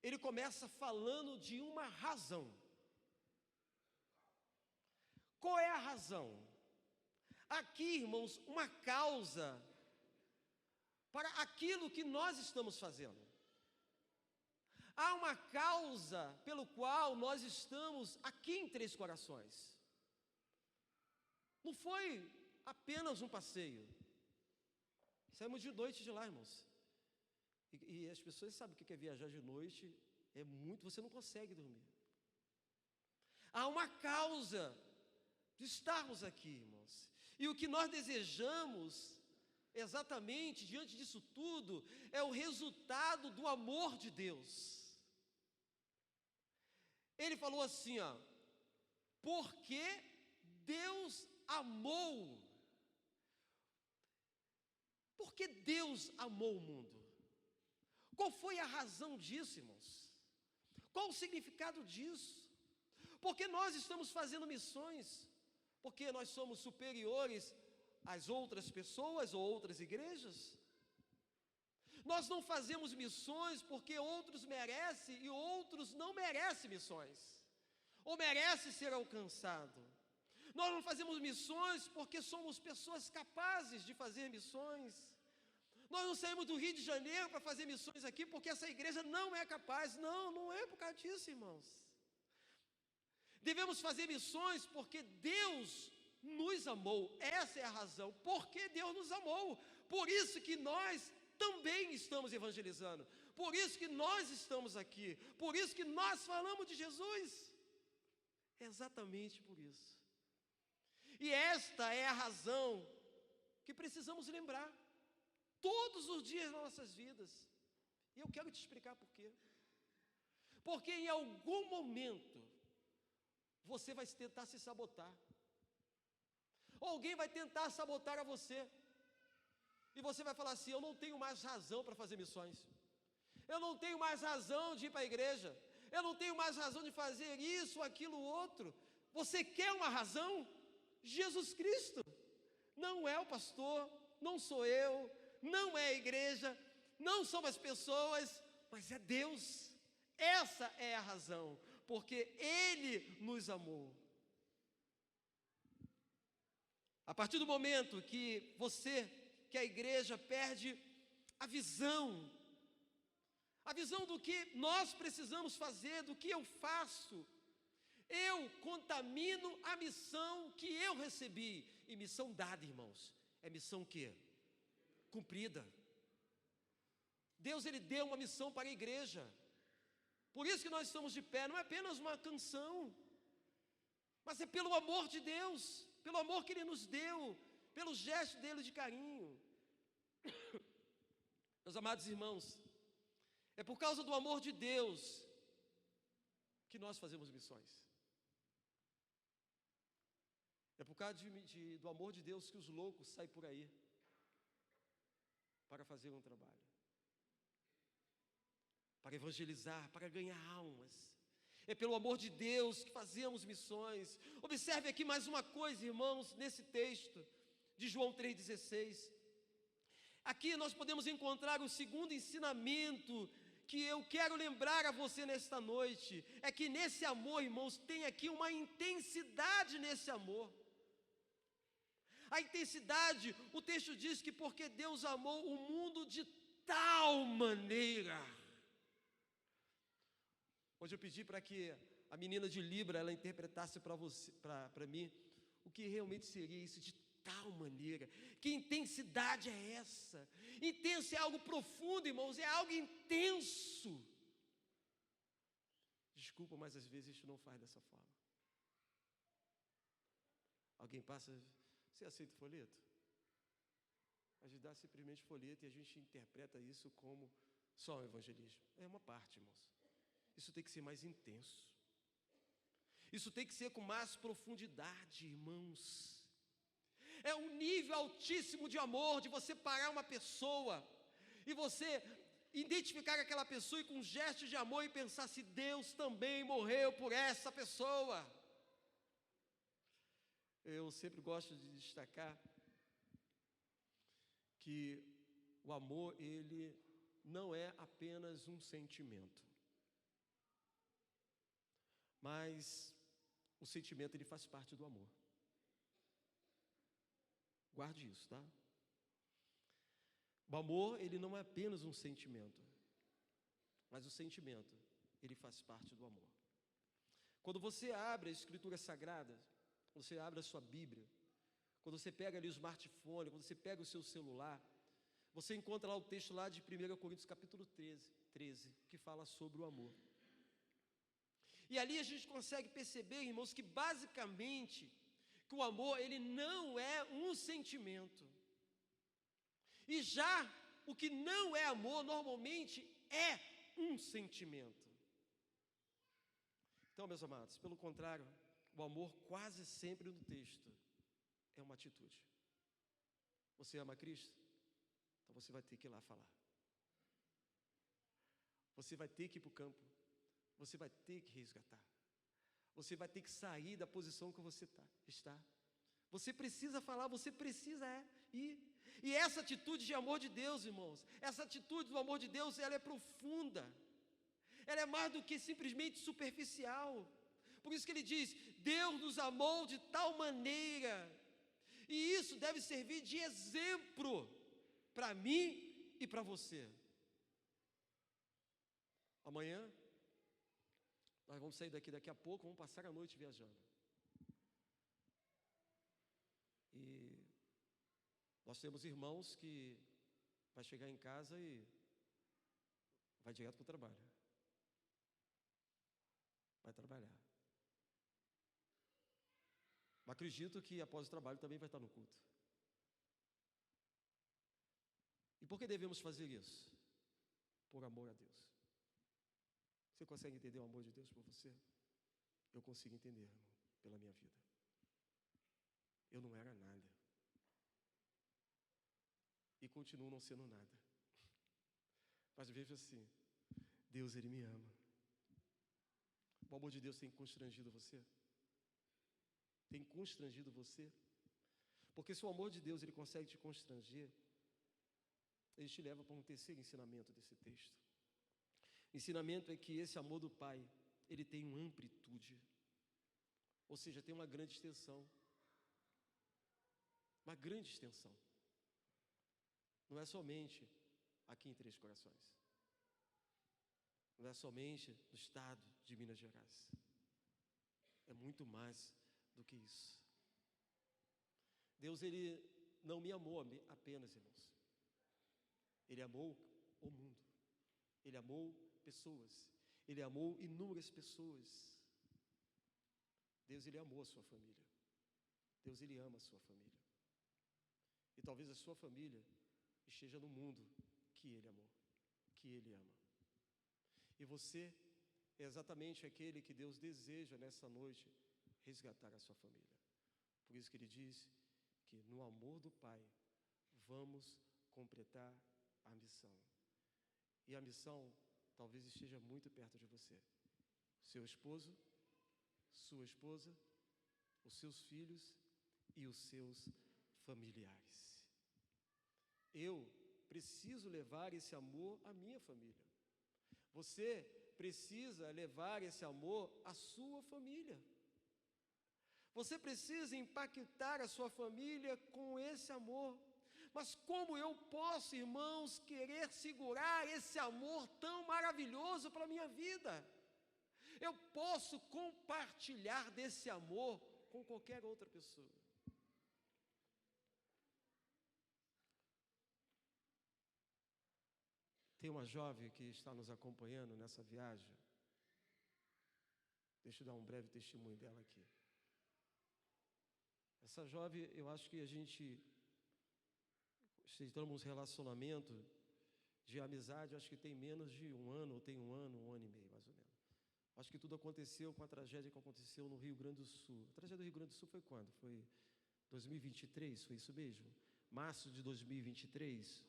[SPEAKER 6] ele começa falando de uma razão. Qual é a razão? Aqui, irmãos, uma causa para aquilo que nós estamos fazendo. Há uma causa pelo qual nós estamos aqui em Três Corações. Não foi apenas um passeio. Saímos de noite de lá, irmãos. E as pessoas sabem o que é viajar de noite. É muito, você não consegue dormir. Há uma causa de estarmos aqui, irmãos. E o que nós desejamos, exatamente, diante disso tudo, é o resultado do amor de Deus. Ele falou assim, ó, porque Deus amou. Porque Deus amou o mundo. Qual foi a razão disso, irmãos? Qual o significado disso? Porque nós estamos fazendo missões, porque nós somos superiores às outras pessoas ou outras igrejas? Nós não fazemos missões porque outros merecem e outros não merecem missões, ou merecem ser alcançado. Nós não fazemos missões porque somos pessoas capazes de fazer missões. Nós não saímos do Rio de Janeiro para fazer missões aqui porque essa igreja não é capaz. Não, não é por causa disso, irmãos. Devemos fazer missões porque Deus nos amou. Essa é a razão. Porque Deus nos amou. Por isso que nós também estamos evangelizando. Por isso que nós estamos aqui. Por isso que nós falamos de Jesus. É exatamente por isso. E esta é a razão que precisamos lembrar todos os dias das nossas vidas. E eu quero te explicar por quê. Porque em algum momento você vai tentar se sabotar. Ou alguém vai tentar sabotar a você. E você vai falar assim, eu não tenho mais razão para fazer missões. Eu não tenho mais razão de ir para a igreja. Eu não tenho mais razão de fazer isso, aquilo, outro. Você quer uma razão? Jesus Cristo. Não é o pastor, não sou eu, não é a igreja, não são as pessoas, mas é Deus. Essa é a razão, porque Ele nos amou. A partir do momento que a igreja perde a visão do que nós precisamos fazer, do que eu faço, eu contamino a missão que eu recebi. E missão dada, irmãos, é missão quê? Cumprida. Deus, Ele deu uma missão para a igreja. Por isso que nós estamos de pé, não é apenas uma canção, mas é pelo amor de Deus, pelo amor que Ele nos deu, pelo gesto dele de carinho. Meus amados irmãos, é por causa do amor de Deus que nós fazemos missões. É por causa do amor de Deus que os loucos saem por aí para fazer um trabalho, para evangelizar, para ganhar almas. É pelo amor de Deus que fazemos missões. Observe aqui mais uma coisa, irmãos, nesse texto de João 3,16. Aqui nós podemos encontrar o segundo ensinamento que eu quero lembrar a você nesta noite. É que nesse amor, irmãos, tem aqui uma intensidade nesse amor. A intensidade, o texto diz que porque Deus amou o mundo de tal maneira. Hoje eu pedi para que a menina de Libra, ela interpretasse para mim, o que realmente seria isso de tal maneira. Que intensidade é essa? Intenso é algo profundo, irmãos, é algo intenso. Desculpa, mas às vezes a gente não faz dessa forma. Alguém passa, você aceita o folheto? A gente dá simplesmente folheto e a gente interpreta isso como só o evangelismo. É uma parte, irmãos. Isso tem que ser mais intenso. Isso tem que ser com mais profundidade, irmãos. É um nível altíssimo de amor, de você parar uma pessoa e você identificar aquela pessoa e com gestos de amor e pensar se Deus também morreu por essa pessoa. Eu sempre gosto de destacar que o amor, ele não é apenas um sentimento, mas o sentimento, ele faz parte do amor. Guarde isso, tá? O amor, ele não é apenas um sentimento, mas o sentimento, ele faz parte do amor. Quando você abre a Escritura Sagrada, quando você abre a sua Bíblia, quando você pega ali o smartphone, quando você pega o seu celular, você encontra lá o texto lá de 1 Coríntios capítulo 13, que fala sobre o amor. E ali a gente consegue perceber, irmãos, que basicamente, que o amor, ele não é um sentimento. E já o que não é amor, normalmente, é um sentimento. Então, meus amados, pelo contrário, o amor quase sempre no texto é uma atitude. Você ama Cristo? Então você vai ter que ir lá falar. Você vai ter que ir para o campo. Você vai ter que resgatar. Você vai ter que sair da posição que você está. Você precisa falar, você precisa ir. E essa atitude de amor de Deus, irmãos, essa atitude do amor de Deus, ela é profunda. Ela é mais do que simplesmente superficial. Por isso que ele diz, Deus nos amou de tal maneira. E isso deve servir de exemplo para mim e para você. Amanhã, nós vamos sair daqui a pouco, vamos passar a noite viajando. E nós temos irmãos que vai chegar em casa e vai direto para o trabalho. Vai trabalhar. Mas acredito que após o trabalho também vai estar no culto. E por que devemos fazer isso? Por amor a Deus. Você consegue entender o amor de Deus por você? Eu consigo entender, irmão, pela minha vida. Eu não era nada. E continuo não sendo nada. Mas veja assim, Deus, Ele me ama. O amor de Deus tem constrangido você? Tem constrangido você? Porque se o amor de Deus, ele consegue te constranger, ele te leva para um terceiro ensinamento desse texto. O ensinamento é que esse amor do Pai, ele tem uma amplitude, ou seja, tem uma grande extensão. Uma grande extensão. Não é somente aqui em Três Corações. Não é somente no estado de Minas Gerais. É muito mais do que isso. Deus, ele não me amou apenas, irmãos. Ele amou o mundo. Ele amou pessoas. Ele amou inúmeras pessoas. Deus, ele amou a sua família. Deus, ele ama a sua família. E talvez a sua família esteja no mundo que ele amou, que ele ama. E você é exatamente aquele que Deus deseja nessa noite resgatar a sua família. Por isso que ele diz que no amor do Pai vamos completar a missão. E a missão talvez esteja muito perto de você. Seu esposo, sua esposa, os seus filhos e os seus familiares. Eu preciso levar esse amor à minha família. Você precisa levar esse amor à sua família. Você precisa impactar a sua família com esse amor. Mas como eu posso, irmãos, querer segurar esse amor tão maravilhoso para a minha vida? Eu posso compartilhar desse amor com qualquer outra pessoa. Tem uma jovem que está nos acompanhando nessa viagem. Deixa eu dar um breve testemunho dela aqui. Essa jovem, eu acho que a gente estamos um relacionamento de amizade, acho que tem menos de um ano, ou tem um ano e meio, mais ou menos. Acho que tudo aconteceu com a tragédia que aconteceu no Rio Grande do Sul. A tragédia do Rio Grande do Sul foi quando? Foi 2023, foi isso mesmo? Março de 2023,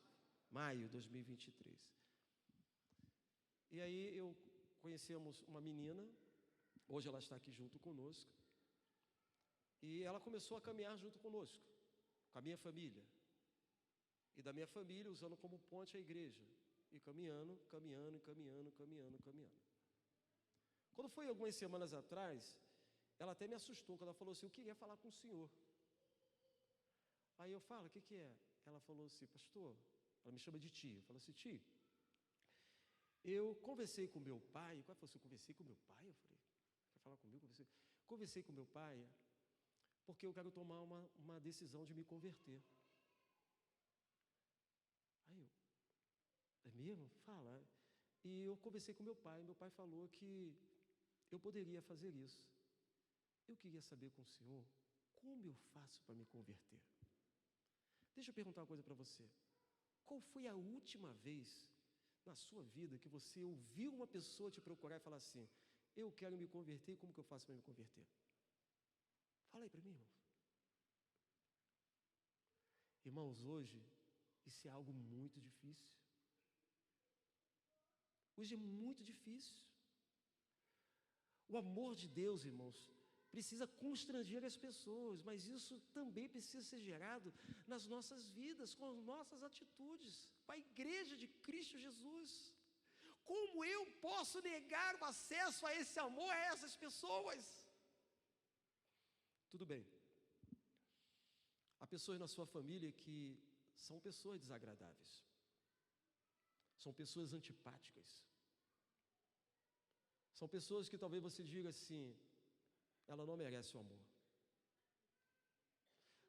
[SPEAKER 6] maio de 2023. E aí conhecemos uma menina, hoje ela está aqui junto conosco, e ela começou a caminhar junto conosco, com a minha família. E da minha família, usando como ponte a igreja. E caminhando. Quando foi algumas semanas atrás, ela até me assustou, quando ela falou assim, eu queria falar com o senhor. Aí eu falo, o que é? Ela falou assim, pastor, ela me chama de tio, falou assim, tio, eu conversei com meu pai. Ela falou assim, eu conversei com meu pai? Eu falei, quer falar comigo? Conversei com meu pai, porque eu quero tomar uma decisão de me converter. Aí é mesmo? Fala. E eu conversei com meu pai falou que eu poderia fazer isso. Eu queria saber com o senhor, como eu faço para me converter? Deixa eu perguntar uma coisa para você. Qual foi a última vez na sua vida que você ouviu uma pessoa te procurar e falar assim, eu quero me converter, como que eu faço para me converter? Fala aí para mim, irmão. Irmãos, hoje, isso é algo muito difícil. Hoje é muito difícil. O amor de Deus, irmãos, precisa constranger as pessoas, mas isso também precisa ser gerado nas nossas vidas, com as nossas atitudes, com a igreja de Cristo Jesus. Como eu posso negar o acesso a esse amor a essas pessoas? Tudo bem. Há pessoas na sua família que são pessoas desagradáveis. São pessoas antipáticas. São pessoas que talvez você diga assim, ela não merece o amor.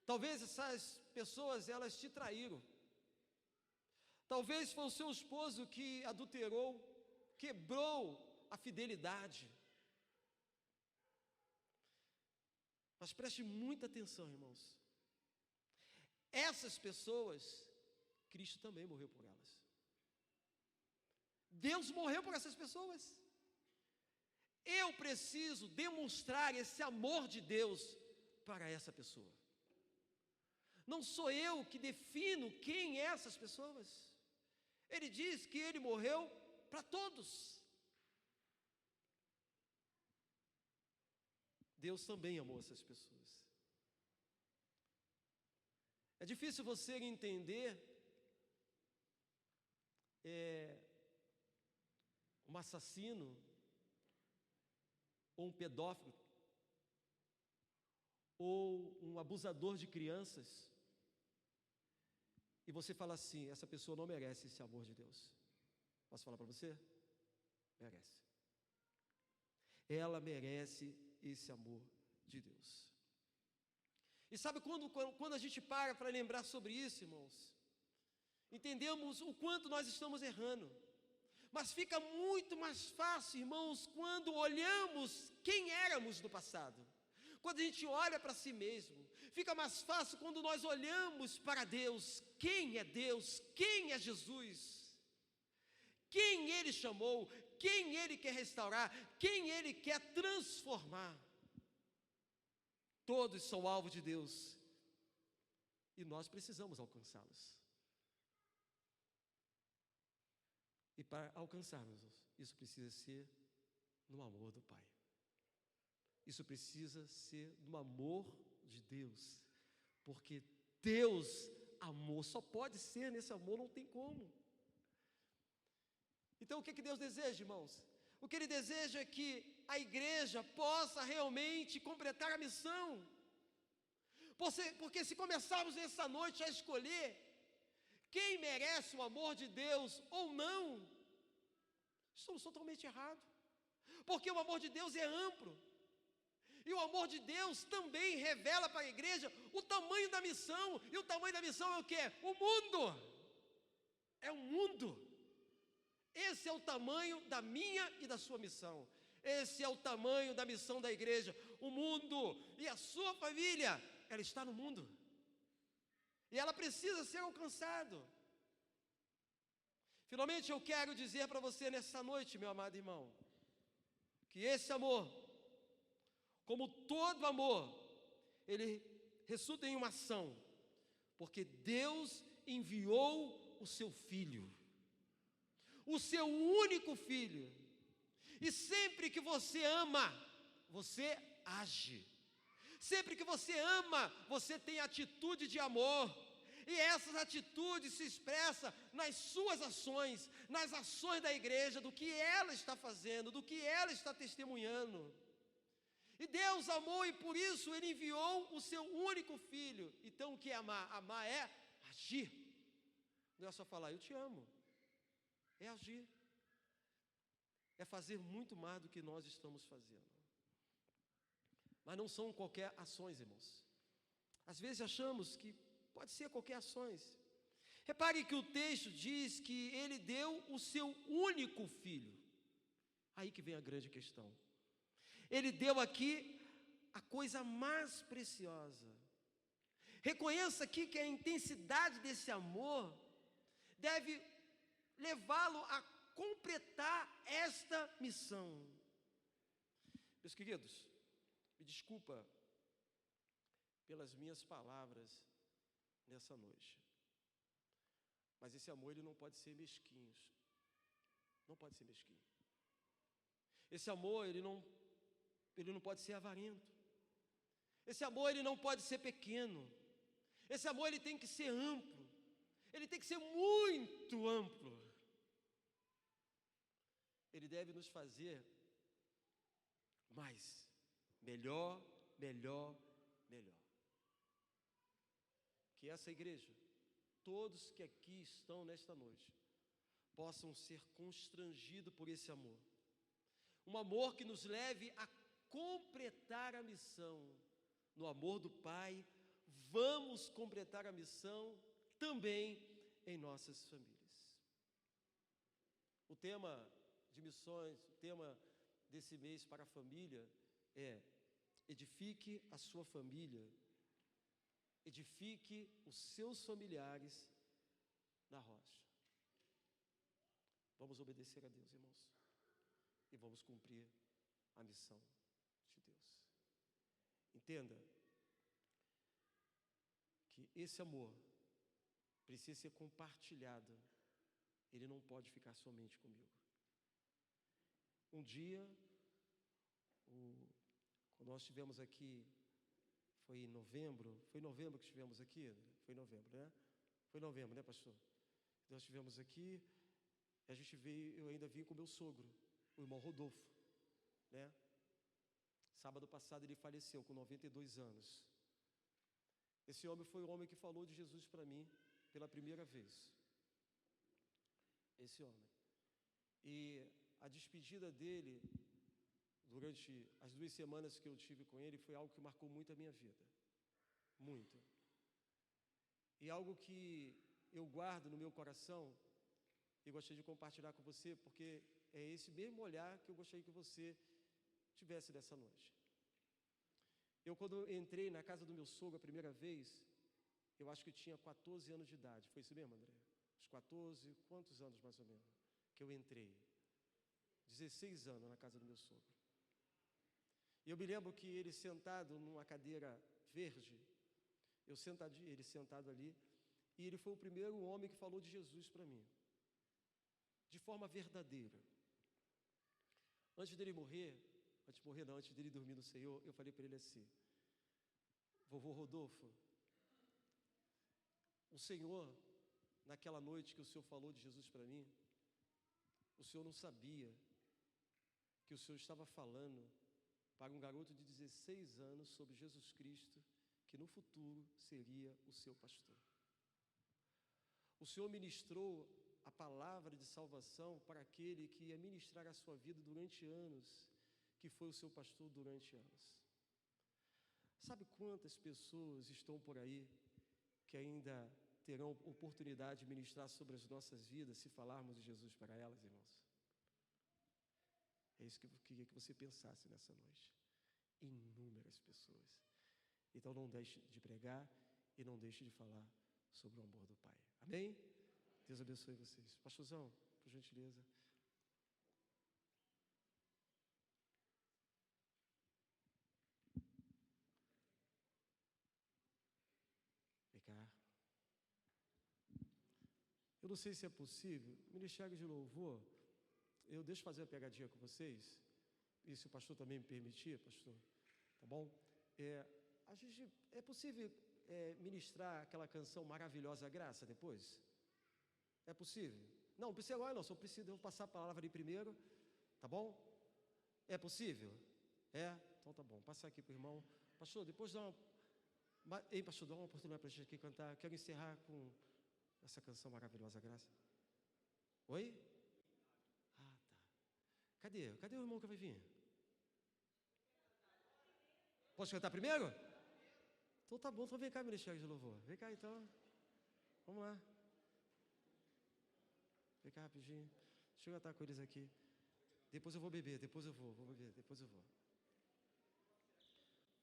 [SPEAKER 6] Talvez essas pessoas, elas te traíram. Talvez foi o seu esposo que adulterou, quebrou a fidelidade. Mas preste muita atenção, irmãos. Essas pessoas, Cristo também morreu por elas. Deus morreu por essas pessoas. Eu preciso demonstrar esse amor de Deus para essa pessoa. Não sou eu que defino quem é essas pessoas. Ele diz que ele morreu para todos. Deus também amou essas pessoas. É difícil você entender um assassino ou um pedófilo ou um abusador de crianças e você fala assim, essa pessoa não merece esse amor de Deus. Posso falar para você? Merece. Ela merece esse amor de Deus. E sabe quando a gente para lembrar sobre isso, irmãos? Entendemos o quanto nós estamos errando. Mas fica muito mais fácil, irmãos, quando olhamos quem éramos no passado. Quando a gente olha para si mesmo. Fica mais fácil quando nós olhamos para Deus. Quem é Deus? Quem é Jesus? Quem Ele chamou? Quem Ele quer restaurar? Quem Ele quer transformar? Todos são alvo de Deus. E nós precisamos alcançá-los. E para alcançarmos, isso precisa ser no amor do Pai. Isso precisa ser no amor de Deus. Porque Deus amou, só pode ser nesse amor, não tem como. Então o que Deus deseja, irmãos? O que Ele deseja é que a igreja possa realmente completar a missão. Porque se começarmos essa noite a escolher quem merece o amor de Deus ou não, estamos totalmente errados. Porque o amor de Deus é amplo. E o amor de Deus também revela para a igreja o tamanho da missão. E o tamanho da missão é o quê? O mundo. É o mundo. Esse é o tamanho da minha e da sua missão. Esse é o tamanho da missão da igreja. O mundo e a sua família, ela está no mundo. E ela precisa ser alcançada. Finalmente eu quero dizer para você nessa noite, meu amado irmão, que esse amor, como todo amor, ele resulta em uma ação, porque Deus enviou o seu Filho, o seu único Filho, e sempre que você ama, você age, sempre que você ama, você tem atitude de amor, e essas atitudes se expressam nas suas ações, nas ações da igreja, do que ela está fazendo, do que ela está testemunhando. E Deus amou e por isso Ele enviou o seu único Filho. Então o que é amar? Amar é agir. Não é só falar, eu te amo. É agir. É fazer muito mais do que nós estamos fazendo. Mas não são qualquer ações, irmãos. Às vezes achamos que pode ser qualquer ações. Repare que o texto diz que Ele deu o seu único Filho. Aí que vem a grande questão. Ele deu aqui a coisa mais preciosa. Reconheça aqui que a intensidade desse amor deve levá-lo a completar esta missão. Meus queridos, me desculpa pelas minhas palavras nessa noite, mas esse amor ele não pode ser mesquinho. Não pode ser mesquinho. Esse amor ele não pode ser avarento. Esse amor ele não pode ser pequeno. Esse amor ele tem que ser amplo. Ele tem que ser muito amplo. Ele deve nos fazer mais, melhor. Que essa igreja, todos que aqui estão nesta noite, possam ser constrangidos por esse amor. Um amor que nos leve a completar a missão. No amor do Pai, vamos completar a missão também em nossas famílias. O tema de missões, o tema desse mês para a família é: edifique a sua família, edifique os seus familiares na rocha. Vamos obedecer a Deus, irmãos, e vamos cumprir a missão de Deus. Entenda que esse amor precisa ser compartilhado, ele não pode ficar somente comigo. Um dia, quando nós estivemos aqui, foi em novembro que estivemos aqui? Foi em novembro, né? Foi em novembro, né, pastor? Nós estivemos aqui, a gente veio, eu ainda vim com meu sogro, o irmão Rodolfo, né? Sábado passado ele faleceu com 92 anos. Esse homem foi o homem que falou de Jesus para mim pela primeira vez. Esse homem. E a despedida dele, durante as 2 semanas que eu tive com ele, foi algo que marcou muito a minha vida. Muito. E algo que eu guardo no meu coração e gostaria de compartilhar com você, porque é esse mesmo olhar que eu gostaria que você tivesse nessa noite. Eu, quando entrei na casa do meu sogro a primeira vez, eu acho que tinha 14 anos de idade. Foi isso mesmo, André? Uns 14, quantos anos mais ou menos? Que eu entrei. 16 anos na casa do meu sogro. E eu me lembro que ele sentado numa cadeira verde, ele sentado ali, e ele foi o primeiro homem que falou de Jesus para mim, de forma verdadeira. Antes dele dormir no Senhor, eu falei para ele assim: vovô Rodolfo, o Senhor, naquela noite que o Senhor falou de Jesus para mim, o Senhor não sabia que o Senhor estava falando para um garoto de 16 anos sobre Jesus Cristo, que no futuro seria o seu pastor. O Senhor ministrou a palavra de salvação para aquele que ia ministrar a sua vida durante anos, que foi o seu pastor durante anos. Sabe quantas pessoas estão por aí que ainda terão oportunidade de ministrar sobre as nossas vidas se falarmos de Jesus para elas, irmãos? É isso que eu queria que você pensasse nessa noite. Inúmeras pessoas. Então não deixe de pregar e não deixe de falar sobre o amor do Pai. Amém? Deus abençoe vocês. Pastorzão, por gentileza. Vem cá. Eu não sei se é possível, Ministério de Louvor, eu deixo fazer uma pegadinha com vocês, e se o pastor também me permitir, pastor, tá bom? É possível ministrar aquela canção Maravilhosa Graça depois? É possível? Não precisa agora não, só precisa, eu vou passar a palavra ali primeiro, tá bom? É possível? Então tá bom, passar aqui para o irmão. Pastor, depois dá uma... Ei, pastor, dá uma oportunidade para a gente aqui cantar. Quero encerrar com essa canção Maravilhosa Graça. Oi? Ah, tá. Cadê o irmão que vai vir? Posso cantar primeiro? Então tá bom, então vem cá, Ministério de Louvor. Vem cá então. Vamos lá. Vem cá rapidinho. Deixa eu cantar com eles aqui. Depois eu vou beber, depois eu vou beber, depois eu vou.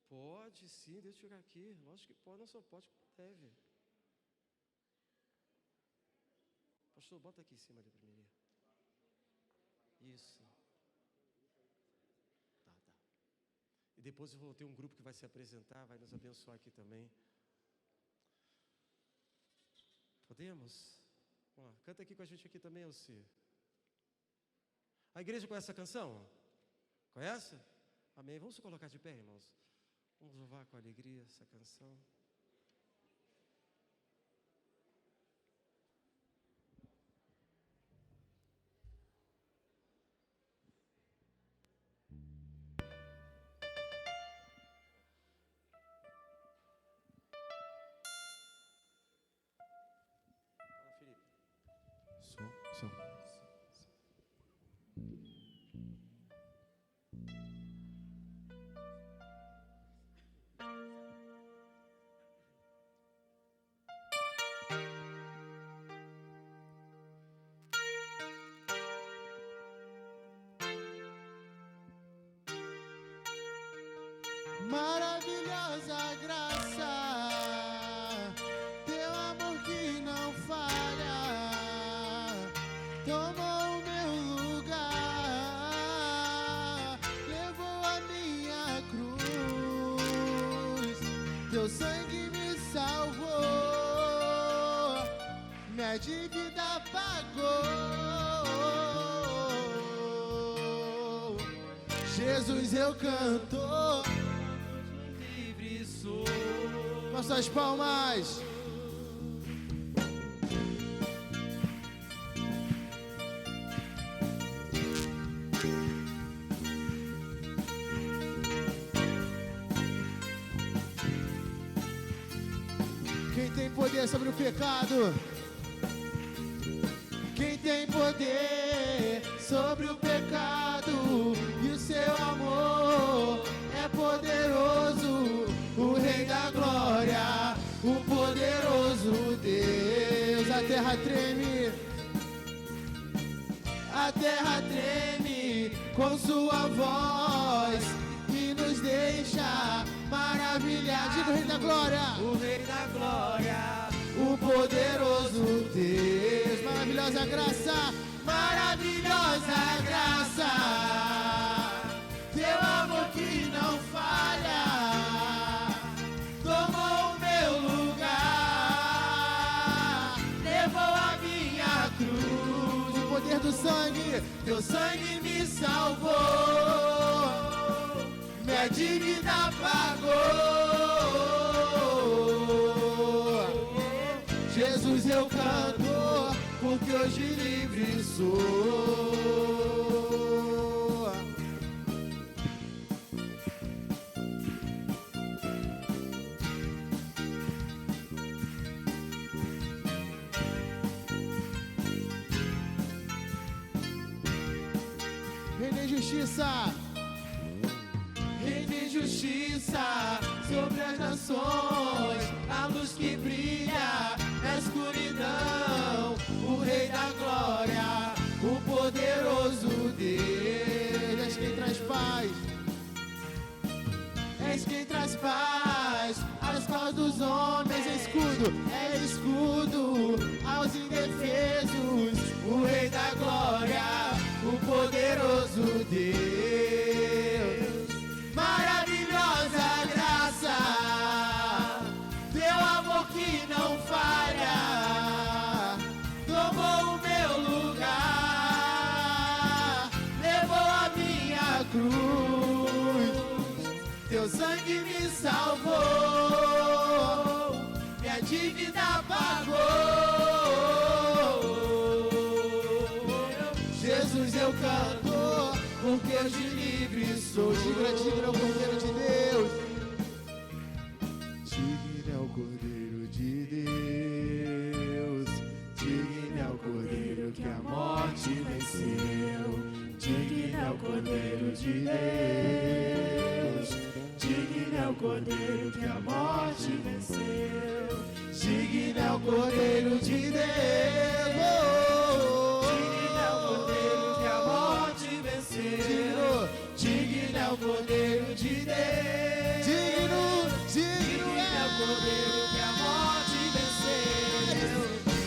[SPEAKER 6] Pode sim, deixa eu chegar aqui. Lógico que pode, não só pode, deve. Pastor, bota aqui em cima ali para mim. Isso. Tá. E depois eu vou ter um grupo que vai se apresentar, vai nos abençoar aqui também. Podemos? Vamos lá. Canta aqui com a gente aqui também, Alci. A igreja conhece essa canção? Conhece? Amém. Vamos se colocar de pé, irmãos. Vamos louvar com alegria essa canção. Felipe.
[SPEAKER 3] Som. Maravilhosa graça, teu amor que não falha, tomou o meu lugar, levou a minha cruz, teu sangue me salvou, minha dívida pagou. Jesus, eu canto. Com suas palmas. Quem tem poder sobre o pecado? Quem tem poder sobre o pecado? E o seu amor é poderoso. O Rei da Glória, o poderoso Deus. A terra treme com sua voz e nos deixa maravilhar. Diga o Rei da Glória, o Rei da Glória, o poderoso Deus. Maravilhosa graça, maravilhosa graça, teu amor que não falha. Do sangue, teu sangue me salvou, minha dívida pagou. Jesus, eu canto, porque hoje livre sou. justiça. Reino e justiça sobre as nações, a luz que brilha na escuridão, o Rei da glória, o poderoso Deus. És quem traz paz, és quem traz paz às causas dos homens. É escudo aos indefesos, o Rei da glória, o poderoso Deus. Maravilhosa graça, teu amor que não falha, tomou o meu lugar, levou a minha cruz, teu sangue me salvou, minha dívida pagou. Jesus, eu canto, porque eu de livre sou. Digno é o Cordeiro de Deus. Digno é o Cordeiro de Deus. Digno é o Cordeiro que a morte venceu. Digno é o Cordeiro de Deus. Digno é o Cordeiro que a morte venceu. Digno é o Cordeiro de Deus. Digno é o Cordeiro de Deus. Digno é o Cordeiro que a morte venceu.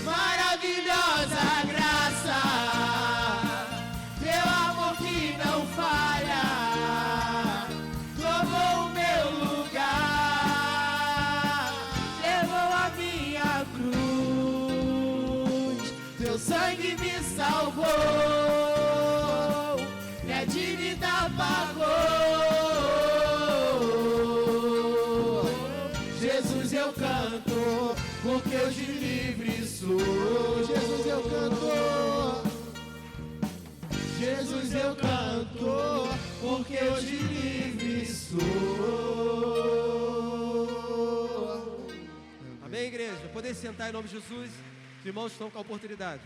[SPEAKER 3] Maravilhosa graça, teu amor que não falha, tomou o meu lugar, levou a minha cruz, teu sangue me salvou, minha dívida pagou. Jesus, eu canto, porque eu de livre sou. Jesus, eu canto. Jesus, eu canto, porque eu de livre sou.
[SPEAKER 6] Amém, igreja? Poder sentar em nome de Jesus. Os irmãos estão com a oportunidade.